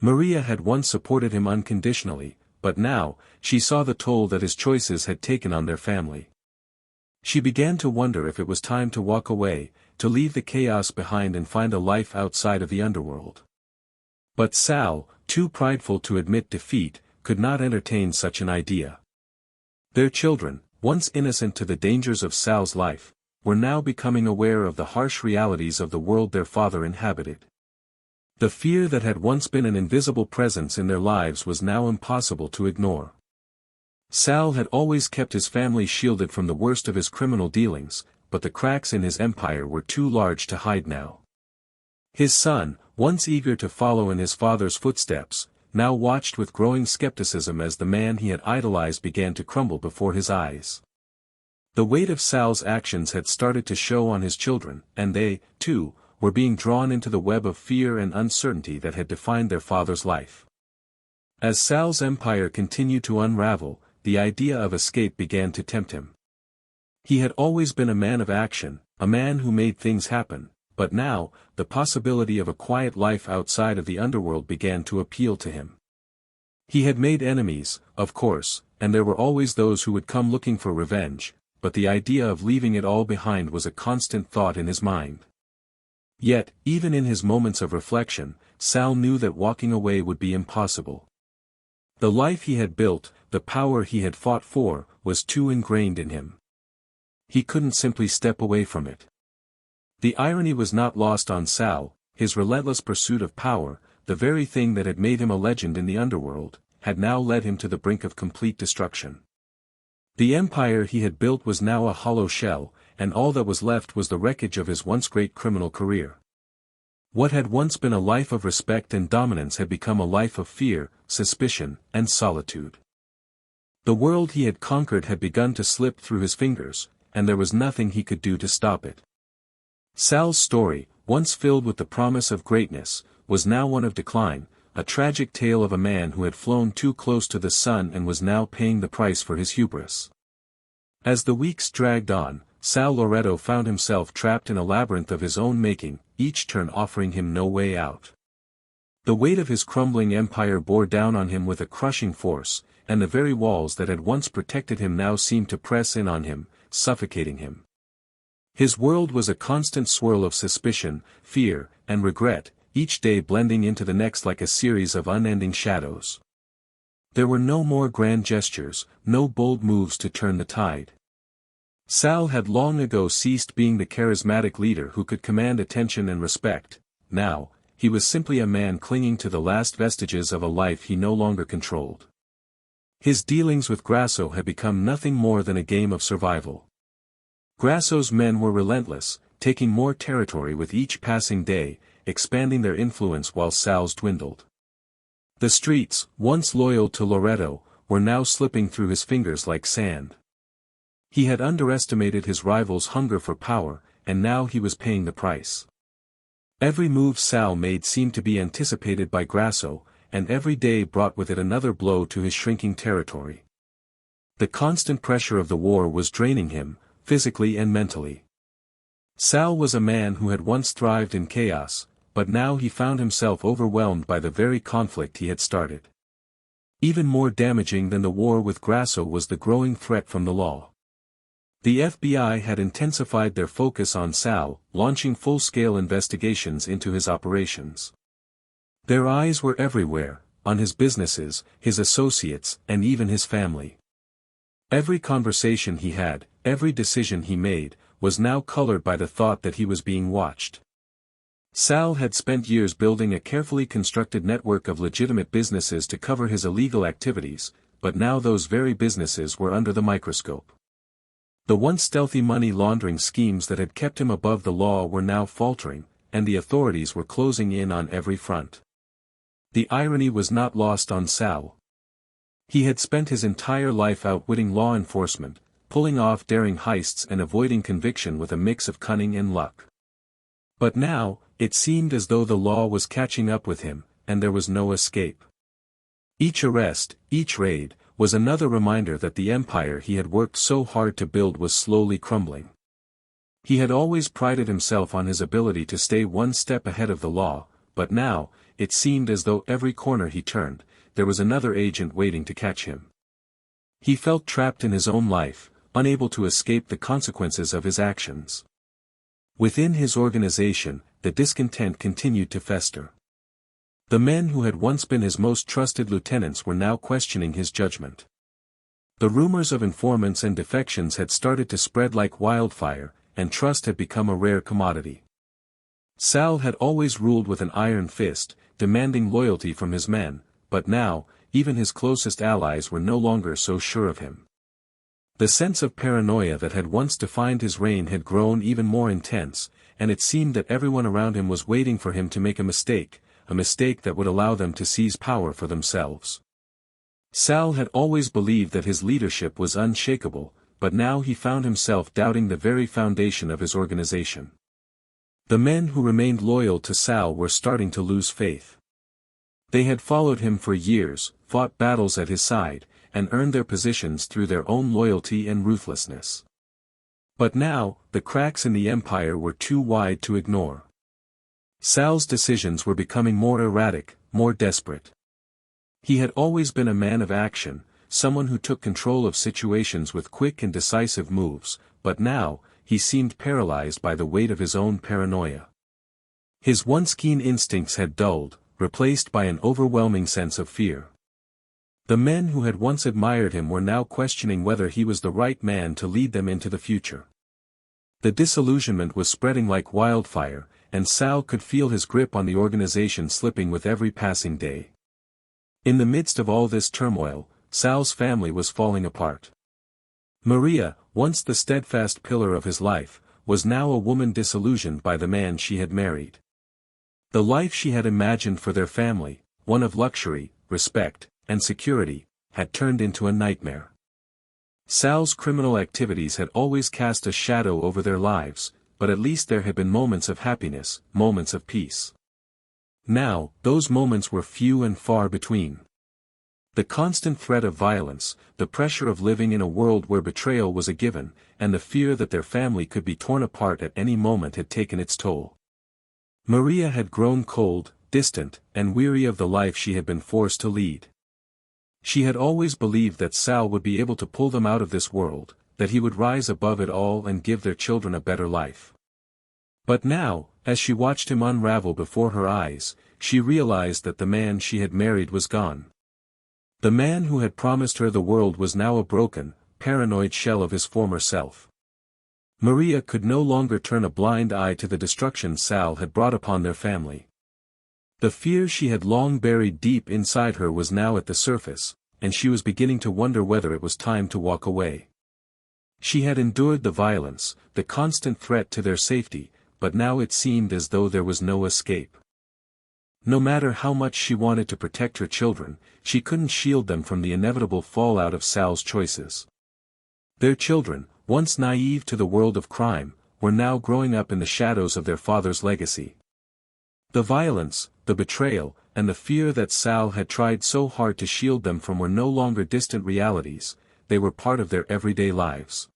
Maria had once supported him unconditionally, but now, she saw the toll that his choices had taken on their family. She began to wonder if it was time to walk away, to leave the chaos behind and find a life outside of the underworld. But Sal, too prideful to admit defeat, could not entertain such an idea. Their children, once innocent to the dangers of Sal's life, were now becoming aware of the harsh realities of the world their father inhabited. The fear that had once been an invisible presence in their lives was now impossible to ignore. Sal had always kept his family shielded from the worst of his criminal dealings, but the cracks in his empire were too large to hide now. His son, once eager to follow in his father's footsteps, now watched with growing skepticism as the man he had idolized began to crumble before his eyes. The weight of Sal's actions had started to show on his children, and they, too, were being drawn into the web of fear and uncertainty that had defined their father's life. As Sal's empire continued to unravel, the idea of escape began to tempt him. He had always been a man of action, a man who made things happen, but now, the possibility of a quiet life outside of the underworld began to appeal to him. He had made enemies, of course, and there were always those who would come looking for revenge, but the idea of leaving it all behind was a constant thought in his mind. Yet, even in his moments of reflection, Sal knew that walking away would be impossible. The life he had built, the power he had fought for, was too ingrained in him. He couldn't simply step away from it. The irony was not lost on Sal. His relentless pursuit of power, the very thing that had made him a legend in the underworld, had now led him to the brink of complete destruction. The empire he had built was now a hollow shell, and all that was left was the wreckage of his once great criminal career. What had once been a life of respect and dominance had become a life of fear, suspicion, and solitude. The world he had conquered had begun to slip through his fingers, and there was nothing he could do to stop it. Sal's story, once filled with the promise of greatness, was now one of decline, a tragic tale of a man who had flown too close to the sun and was now paying the price for his hubris. As the weeks dragged on, Sal Loretto found himself trapped in a labyrinth of his own making, each turn offering him no way out. The weight of his crumbling empire bore down on him with a crushing force, and the very walls that had once protected him now seemed to press in on him, suffocating him. His world was a constant swirl of suspicion, fear, and regret, each day blending into the next like a series of unending shadows. There were no more grand gestures, no bold moves to turn the tide. Sal had long ago ceased being the charismatic leader who could command attention and respect. Now, he was simply a man clinging to the last vestiges of a life he no longer controlled. His dealings with Grasso had become nothing more than a game of survival. Grasso's men were relentless, taking more territory with each passing day, expanding their influence while Sal's dwindled. The streets, once loyal to Loretto, were now slipping through his fingers like sand. He had underestimated his rival's hunger for power, and now he was paying the price. Every move Sal made seemed to be anticipated by Grasso, and every day brought with it another blow to his shrinking territory. The constant pressure of the war was draining him, physically and mentally. Sal was a man who had once thrived in chaos, but now he found himself overwhelmed by the very conflict he had started. Even more damaging than the war with Grasso was the growing threat from the law. The FBI had intensified their focus on Sal, launching full-scale investigations into his operations. Their eyes were everywhere, on his businesses, his associates, and even his family. Every conversation he had, every decision he made, was now colored by the thought that he was being watched. Sal had spent years building a carefully constructed network of legitimate businesses to cover his illegal activities, but now those very businesses were under the microscope. The once stealthy money laundering schemes that had kept him above the law were now faltering, and the authorities were closing in on every front. The irony was not lost on Sal. He had spent his entire life outwitting law enforcement, pulling off daring heists and avoiding conviction with a mix of cunning and luck. But now, it seemed as though the law was catching up with him, and there was no escape. Each arrest, each raid, was another reminder that the empire he had worked so hard to build was slowly crumbling. He had always prided himself on his ability to stay one step ahead of the law, but now, it seemed as though every corner he turned, there was another agent waiting to catch him. He felt trapped in his own life, unable to escape the consequences of his actions. Within his organization, the discontent continued to fester. The men who had once been his most trusted lieutenants were now questioning his judgment. The rumors of informants and defections had started to spread like wildfire, and trust had become a rare commodity. Sal had always ruled with an iron fist, demanding loyalty from his men, but now, even his closest allies were no longer so sure of him. The sense of paranoia that had once defined his reign had grown even more intense, and it seemed that everyone around him was waiting for him to make a mistake that would allow them to seize power for themselves. Sal had always believed that his leadership was unshakable, but now he found himself doubting the very foundation of his organization. The men who remained loyal to Sal were starting to lose faith. They had followed him for years, fought battles at his side, and earned their positions through their own loyalty and ruthlessness. But now, the cracks in the empire were too wide to ignore. Sal's decisions were becoming more erratic, more desperate. He had always been a man of action, someone who took control of situations with quick and decisive moves, but now, he seemed paralyzed by the weight of his own paranoia. His once keen instincts had dulled, replaced by an overwhelming sense of fear. The men who had once admired him were now questioning whether he was the right man to lead them into the future. The disillusionment was spreading like wildfire, and Sal could feel his grip on the organization slipping with every passing day. In the midst of all this turmoil, Sal's family was falling apart. Maria, once the steadfast pillar of his life, was now a woman disillusioned by the man she had married. The life she had imagined for their family, one of luxury, respect, and security, had turned into a nightmare. Sal's criminal activities had always cast a shadow over their lives, but at least there had been moments of happiness, moments of peace. Now, those moments were few and far between. The constant threat of violence, the pressure of living in a world where betrayal was a given, and the fear that their family could be torn apart at any moment had taken its toll. Maria had grown cold, distant, and weary of the life she had been forced to lead. She had always believed that Sal would be able to pull them out of this world, that he would rise above it all and give their children a better life. But now, as she watched him unravel before her eyes, she realized that the man she had married was gone. The man who had promised her the world was now a broken, paranoid shell of his former self. Maria could no longer turn a blind eye to the destruction Sal had brought upon their family. The fear she had long buried deep inside her was now at the surface, and she was beginning to wonder whether it was time to walk away. She had endured the violence, the constant threat to their safety, but now it seemed as though there was no escape. No matter how much she wanted to protect her children, she couldn't shield them from the inevitable fallout of Sal's choices. Their children, once naive to the world of crime, were now growing up in the shadows of their father's legacy. The violence, the betrayal, and the fear that Sal had tried so hard to shield them from were no longer distant realities, they were part of their everyday lives.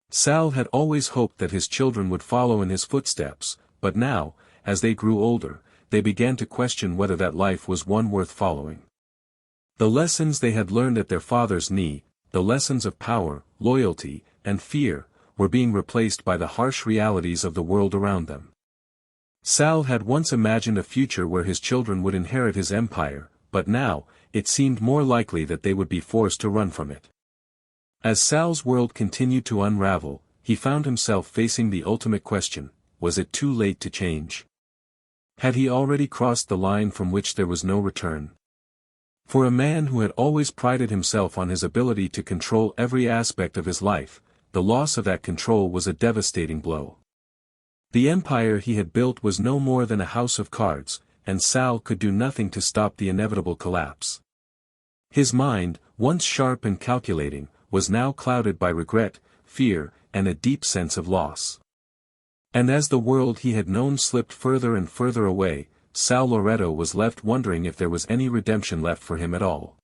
Sal had always hoped that his children would follow in his footsteps, but now, as they grew older, they began to question whether that life was one worth following. The lessons they had learned at their father's knee, the lessons of power, loyalty, and fear, were being replaced by the harsh realities of the world around them. Sal had once imagined a future where his children would inherit his empire, but now, it seemed more likely that they would be forced to run from it. As Sal's world continued to unravel, he found himself facing the ultimate question: was it too late to change? Had he already crossed the line from which there was no return? For a man who had always prided himself on his ability to control every aspect of his life, the loss of that control was a devastating blow. The empire he had built was no more than a house of cards, and Sal could do nothing to stop the inevitable collapse. His mind, once sharp and calculating, was now clouded by regret, fear, and a deep sense of loss. And as the world he had known slipped further and further away, Sal Loretto was left wondering if there was any redemption left for him at all.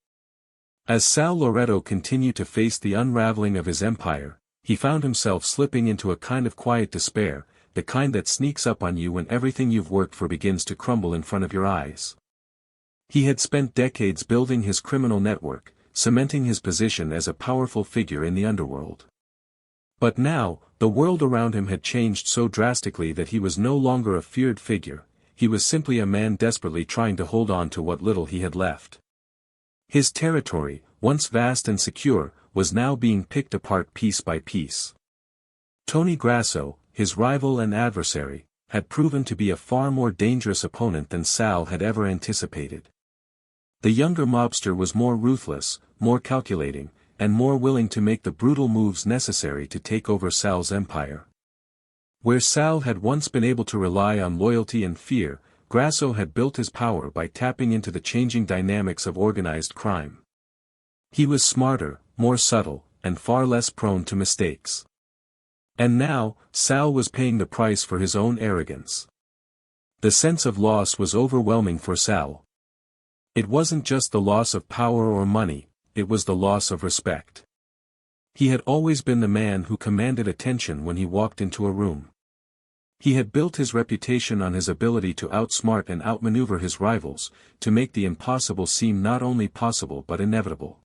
As Sal Loretto continued to face the unraveling of his empire, he found himself slipping into a kind of quiet despair, the kind that sneaks up on you when everything you've worked for begins to crumble in front of your eyes. He had spent decades building his criminal network, cementing his position as a powerful figure in the underworld. But now, the world around him had changed so drastically that he was no longer a feared figure, he was simply a man desperately trying to hold on to what little he had left. His territory, once vast and secure, was now being picked apart piece by piece. Tony Grasso, his rival and adversary, had proven to be a far more dangerous opponent than Sal had ever anticipated. The younger mobster was more ruthless, more calculating, and more willing to make the brutal moves necessary to take over Sal's empire. Where Sal had once been able to rely on loyalty and fear, Grasso had built his power by tapping into the changing dynamics of organized crime. He was smarter, more subtle, and far less prone to mistakes. And now, Sal was paying the price for his own arrogance. The sense of loss was overwhelming for Sal. It wasn't just the loss of power or money, it was the loss of respect. He had always been the man who commanded attention when he walked into a room. He had built his reputation on his ability to outsmart and outmaneuver his rivals, to make the impossible seem not only possible but inevitable.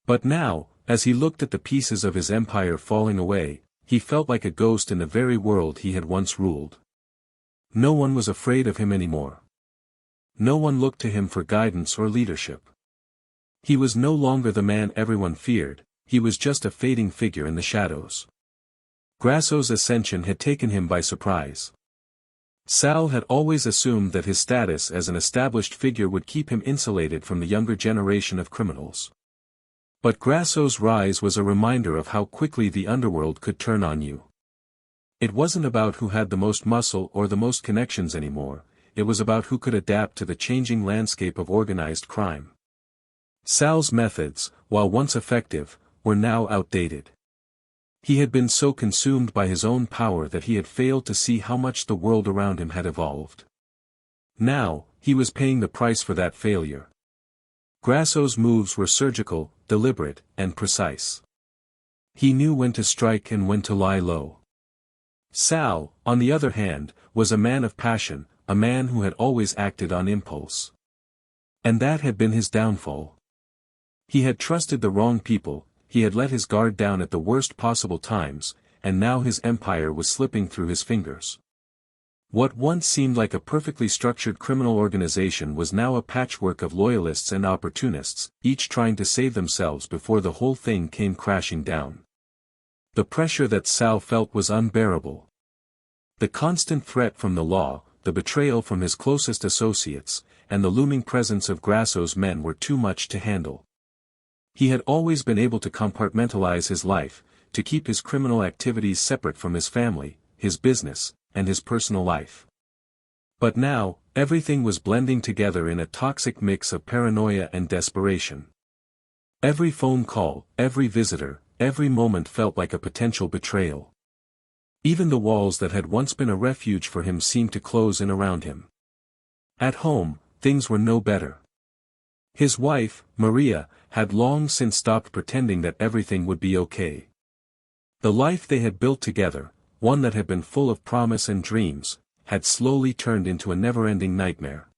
But now, as he looked at the pieces of his empire falling away, he felt like a ghost in the very world he had once ruled. No one was afraid of him anymore. No one looked to him for guidance or leadership. He was no longer the man everyone feared, he was just a fading figure in the shadows. Grasso's ascension had taken him by surprise. Sal had always assumed that his status as an established figure would keep him insulated from the younger generation of criminals. But Grasso's rise was a reminder of how quickly the underworld could turn on you. It wasn't about who had the most muscle or the most connections anymore, it was about who could adapt to the changing landscape of organized crime. Sal's methods, while once effective, were now outdated. He had been so consumed by his own power that he had failed to see how much the world around him had evolved. Now, he was paying the price for that failure. Grasso's moves were surgical, deliberate, and precise. He knew when to strike and when to lie low. Sal, on the other hand, was a man of passion, a man who had always acted on impulse. And that had been his downfall. He had trusted the wrong people, he had let his guard down at the worst possible times, and now his empire was slipping through his fingers. What once seemed like a perfectly structured criminal organization was now a patchwork of loyalists and opportunists, each trying to save themselves before the whole thing came crashing down. The pressure that Sal felt was unbearable. The constant threat from the law, the betrayal from his closest associates, and the looming presence of Grasso's men were too much to handle. He had always been able to compartmentalize his life, to keep his criminal activities separate from his family, his business, and his personal life. But now, everything was blending together in a toxic mix of paranoia and desperation. Every phone call, every visitor, every moment felt like a potential betrayal. Even the walls that had once been a refuge for him seemed to close in around him. At home, things were no better. His wife, Maria, had long since stopped pretending that everything would be okay. The life they had built together, one that had been full of promise and dreams, had slowly turned into a never-ending nightmare.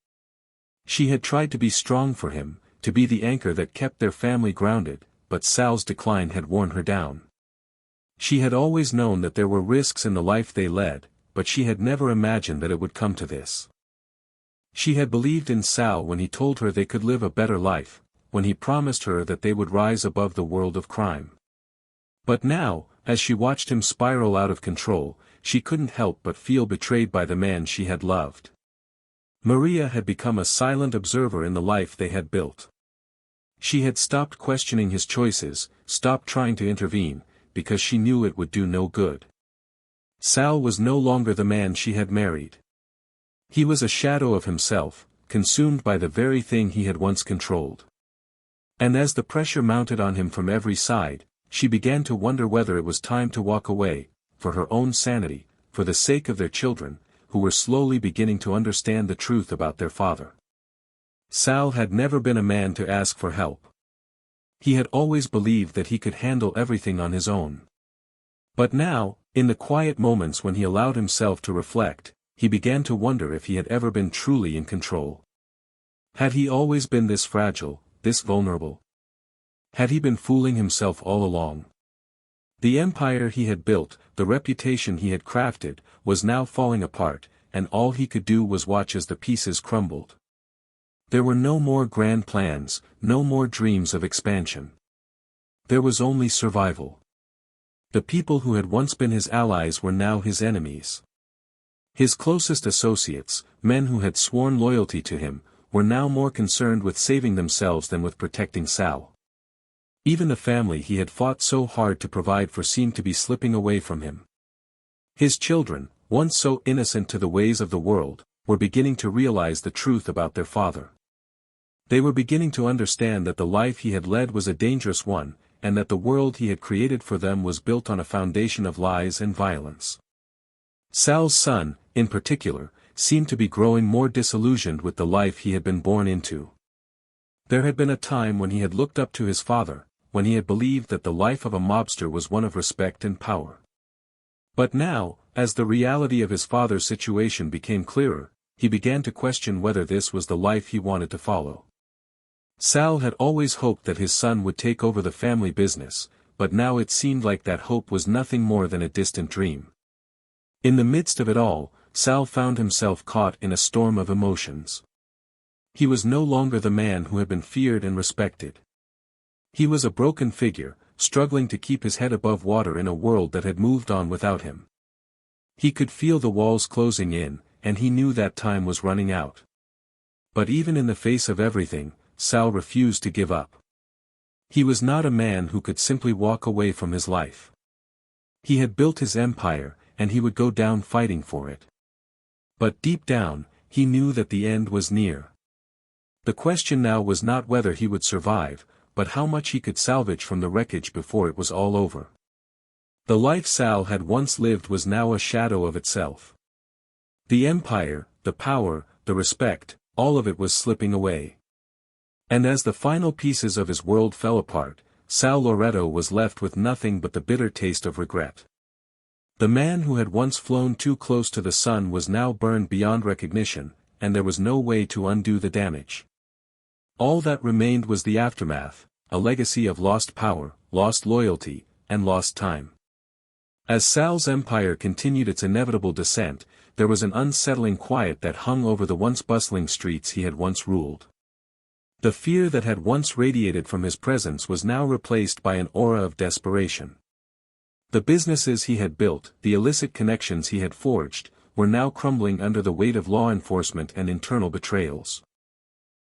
She had tried to be strong for him, to be the anchor that kept their family grounded, but Sal's decline had worn her down. She had always known that there were risks in the life they led, but she had never imagined that it would come to this. She had believed in Sal when he told her they could live a better life, when he promised her that they would rise above the world of crime. But now, as she watched him spiral out of control, she couldn't help but feel betrayed by the man she had loved. Maria had become a silent observer in the life they had built. She had stopped questioning his choices, stopped trying to intervene, because she knew it would do no good. Sal was no longer the man she had married. He was a shadow of himself, consumed by the very thing he had once controlled. And as the pressure mounted on him from every side, she began to wonder whether it was time to walk away, for her own sanity, for the sake of their children, who were slowly beginning to understand the truth about their father. Sal had never been a man to ask for help. He had always believed that he could handle everything on his own. But now, in the quiet moments when he allowed himself to reflect, he began to wonder if he had ever been truly in control. Had he always been this fragile, this vulnerable? Had he been fooling himself all along? The empire he had built, the reputation he had crafted, was now falling apart, and all he could do was watch as the pieces crumbled. There were no more grand plans, no more dreams of expansion. There was only survival. The people who had once been his allies were now his enemies. His closest associates, men who had sworn loyalty to him, were now more concerned with saving themselves than with protecting Sal. Even the family he had fought so hard to provide for seemed to be slipping away from him. His children, once so innocent to the ways of the world, were beginning to realize the truth about their father. They were beginning to understand that the life he had led was a dangerous one, and that the world he had created for them was built on a foundation of lies and violence. Sal's son, in particular, seemed to be growing more disillusioned with the life he had been born into. There had been a time when he had looked up to his father, when he had believed that the life of a mobster was one of respect and power. But now, as the reality of his father's situation became clearer, he began to question whether this was the life he wanted to follow. Sal had always hoped that his son would take over the family business, but now it seemed like that hope was nothing more than a distant dream. In the midst of it all, Sal found himself caught in a storm of emotions. He was no longer the man who had been feared and respected. He was a broken figure, struggling to keep his head above water in a world that had moved on without him. He could feel the walls closing in, and he knew that time was running out. But even in the face of everything, Sal refused to give up. He was not a man who could simply walk away from his life. He had built his empire, and he would go down fighting for it. But deep down, he knew that the end was near. The question now was not whether he would survive, but how much he could salvage from the wreckage before it was all over. The life Sal had once lived was now a shadow of itself. The empire, the power, the respect, all of it was slipping away. And as the final pieces of his world fell apart, Sal Loretto was left with nothing but the bitter taste of regret. The man who had once flown too close to the sun was now burned beyond recognition, and there was no way to undo the damage. All that remained was the aftermath, a legacy of lost power, lost loyalty, and lost time. As Sal's empire continued its inevitable descent, there was an unsettling quiet that hung over the once bustling streets he had once ruled. The fear that had once radiated from his presence was now replaced by an aura of desperation. The businesses he had built, the illicit connections he had forged, were now crumbling under the weight of law enforcement and internal betrayals.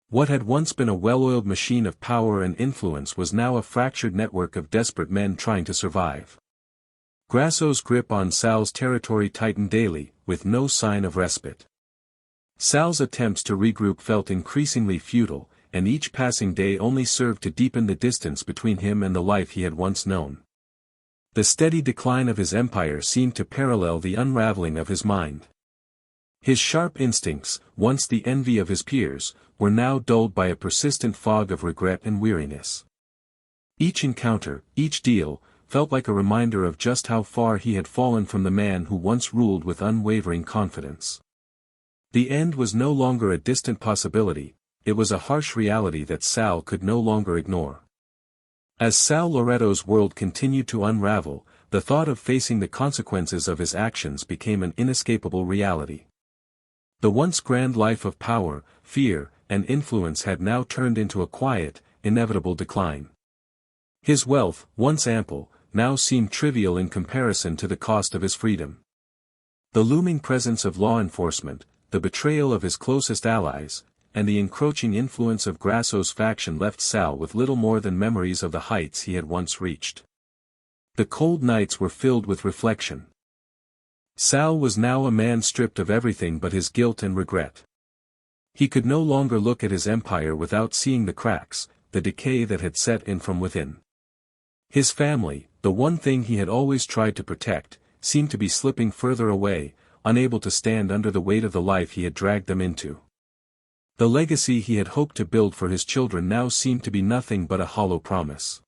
What had once been a well-oiled machine of power and influence was now a fractured network of desperate men trying to survive. Grasso's grip on Sal's territory tightened daily, with no sign of respite. Sal's attempts to regroup felt increasingly futile, and each passing day only served to deepen the distance between him and the life he had once known. The steady decline of his empire seemed to parallel the unraveling of his mind. His sharp instincts, once the envy of his peers, were now dulled by a persistent fog of regret and weariness. Each encounter, each deal, felt like a reminder of just how far he had fallen from the man who once ruled with unwavering confidence. The end was no longer a distant possibility, it was a harsh reality that Sal could no longer ignore. As Sal Loretto's world continued to unravel, the thought of facing the consequences of his actions became an inescapable reality. The once grand life of power, fear, and influence had now turned into a quiet, inevitable decline. His wealth, once ample, now seemed trivial in comparison to the cost of his freedom. The looming presence of law enforcement, the betrayal of his closest allies, and the encroaching influence of Grasso's faction left Sal with little more than memories of the heights he had once reached. The cold nights were filled with reflection. Sal was now a man stripped of everything but his guilt and regret. He could no longer look at his empire without seeing the cracks, the decay that had set in from within. His family, the one thing he had always tried to protect, seemed to be slipping further away, unable to stand under the weight of the life he had dragged them into. The legacy he had hoped to build for his children now seemed to be nothing but a hollow promise.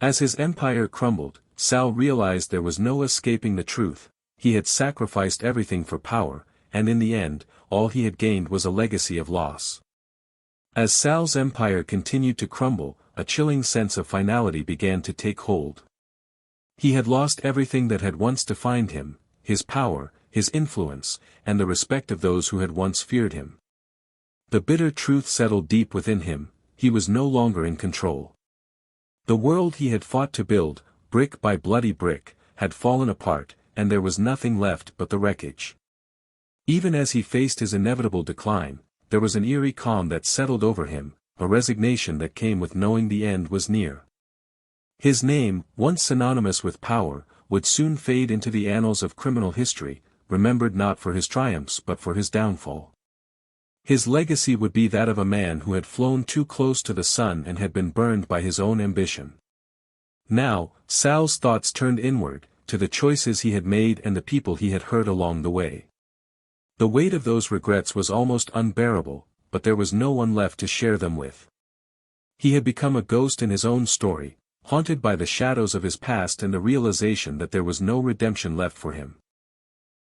As his empire crumbled, Sal realized there was no escaping the truth. He had sacrificed everything for power, and in the end, all he had gained was a legacy of loss. As Sal's empire continued to crumble, a chilling sense of finality began to take hold. He had lost everything that had once defined him, his power, his influence, and the respect of those who had once feared him. The bitter truth settled deep within him, he was no longer in control. The world he had fought to build, brick by bloody brick, had fallen apart, and there was nothing left but the wreckage. Even as he faced his inevitable decline, there was an eerie calm that settled over him, a resignation that came with knowing the end was near. His name, once synonymous with power, would soon fade into the annals of criminal history, remembered not for his triumphs but for his downfall. His legacy would be that of a man who had flown too close to the sun and had been burned by his own ambition. Now, Sal's thoughts turned inward, to the choices he had made and the people he had hurt along the way. The weight of those regrets was almost unbearable, but there was no one left to share them with. He had become a ghost in his own story, haunted by the shadows of his past and the realization that there was no redemption left for him.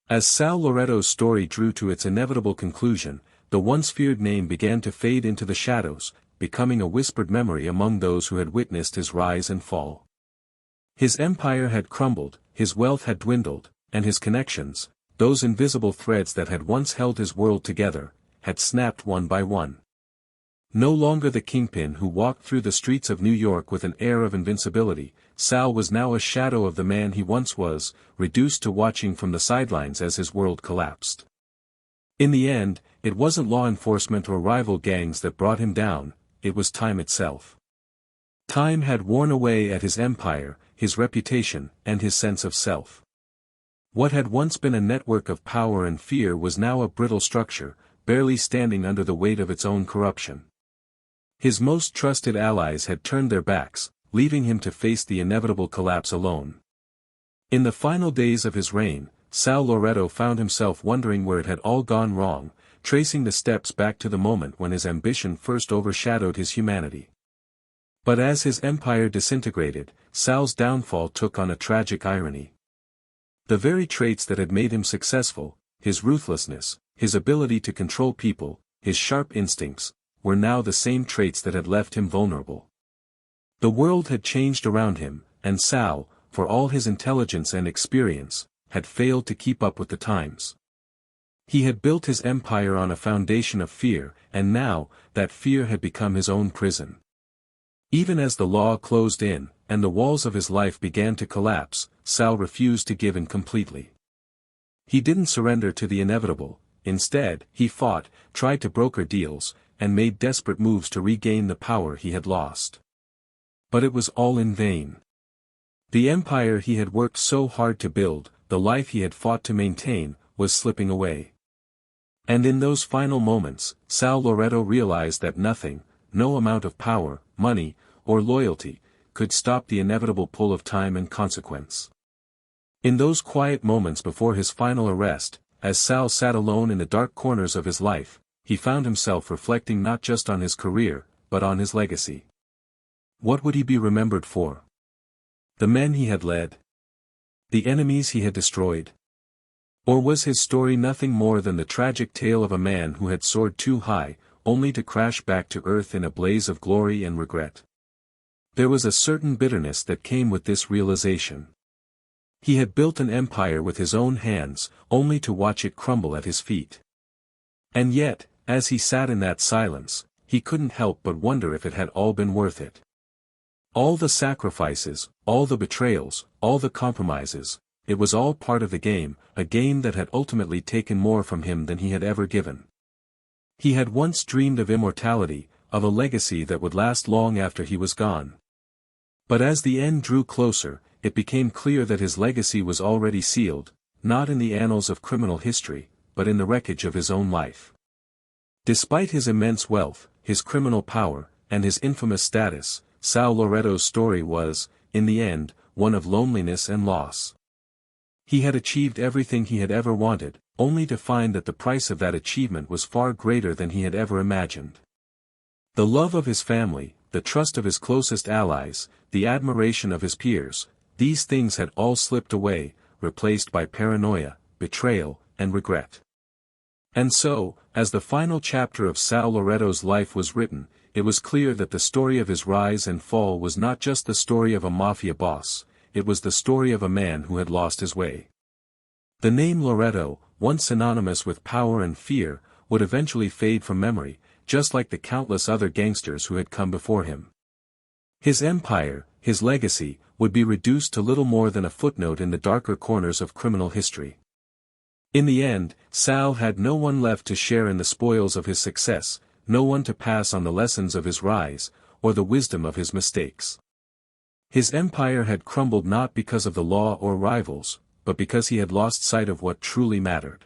As Sal Loretto's story drew to its inevitable conclusion, the once feared name began to fade into the shadows, becoming a whispered memory among those who had witnessed his rise and fall. His empire had crumbled, his wealth had dwindled, and his connections, those invisible threads that had once held his world together, had snapped one by one. No longer the kingpin who walked through the streets of New York with an air of invincibility, Sal was now a shadow of the man he once was, reduced to watching from the sidelines as his world collapsed. In the end, it wasn't law enforcement or rival gangs that brought him down, it was time itself. Time had worn away at his empire, his reputation, and his sense of self. What had once been a network of power and fear was now a brittle structure, barely standing under the weight of its own corruption. His most trusted allies had turned their backs, leaving him to face the inevitable collapse alone. In the final days of his reign, Sal Loretto found himself wondering where it had all gone wrong, tracing the steps back to the moment when his ambition first overshadowed his humanity. But as his empire disintegrated, Sal's downfall took on a tragic irony. The very traits that had made him successful, his ruthlessness, his ability to control people, his sharp instincts, were now the same traits that had left him vulnerable. The world had changed around him, and Sal, for all his intelligence and experience, had failed to keep up with the times. He had built his empire on a foundation of fear, and now, that fear had become his own prison. Even as the law closed in, and the walls of his life began to collapse, Sal refused to give in completely. He didn't surrender to the inevitable, instead, he fought, tried to broker deals, and made desperate moves to regain the power he had lost. But it was all in vain. The empire he had worked so hard to build, the life he had fought to maintain, was slipping away. And in those final moments, Sal Loretto realized that nothing, no amount of power, money, or loyalty, could stop the inevitable pull of time and consequence. In those quiet moments before his final arrest, as Sal sat alone in the dark corners of his life, he found himself reflecting not just on his career, but on his legacy. What would he be remembered for? The men he had led? The enemies he had destroyed? Or was his story nothing more than the tragic tale of a man who had soared too high, only to crash back to earth in a blaze of glory and regret? There was a certain bitterness that came with this realization. He had built an empire with his own hands, only to watch it crumble at his feet. And yet, as he sat in that silence, he couldn't help but wonder if it had all been worth it. All the sacrifices, all the betrayals, all the compromises, it was all part of the game, a game that had ultimately taken more from him than he had ever given. He had once dreamed of immortality, of a legacy that would last long after he was gone. But as the end drew closer, it became clear that his legacy was already sealed, not in the annals of criminal history, but in the wreckage of his own life. Despite his immense wealth, his criminal power, and his infamous status, Sal Loretto's story was, in the end, one of loneliness and loss. He had achieved everything he had ever wanted, only to find that the price of that achievement was far greater than he had ever imagined. The love of his family, the trust of his closest allies, the admiration of his peers, these things had all slipped away, replaced by paranoia, betrayal, and regret. And so, as the final chapter of Sal Loretto's life was written, it was clear that the story of his rise and fall was not just the story of a mafia boss, it was the story of a man who had lost his way. The name Loretto, once synonymous with power and fear, would eventually fade from memory, just like the countless other gangsters who had come before him. His empire, his legacy, would be reduced to little more than a footnote in the darker corners of criminal history. In the end, Sal had no one left to share in the spoils of his success, no one to pass on the lessons of his rise, or the wisdom of his mistakes. His empire had crumbled not because of the law or rivals, but because he had lost sight of what truly mattered.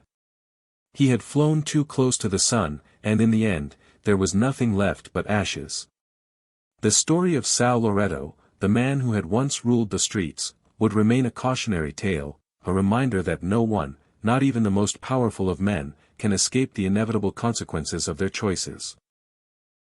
He had flown too close to the sun, and in the end, there was nothing left but ashes. The story of Sal Loretto, the man who had once ruled the streets, would remain a cautionary tale, a reminder that no one, not even the most powerful of men, can escape the inevitable consequences of their choices.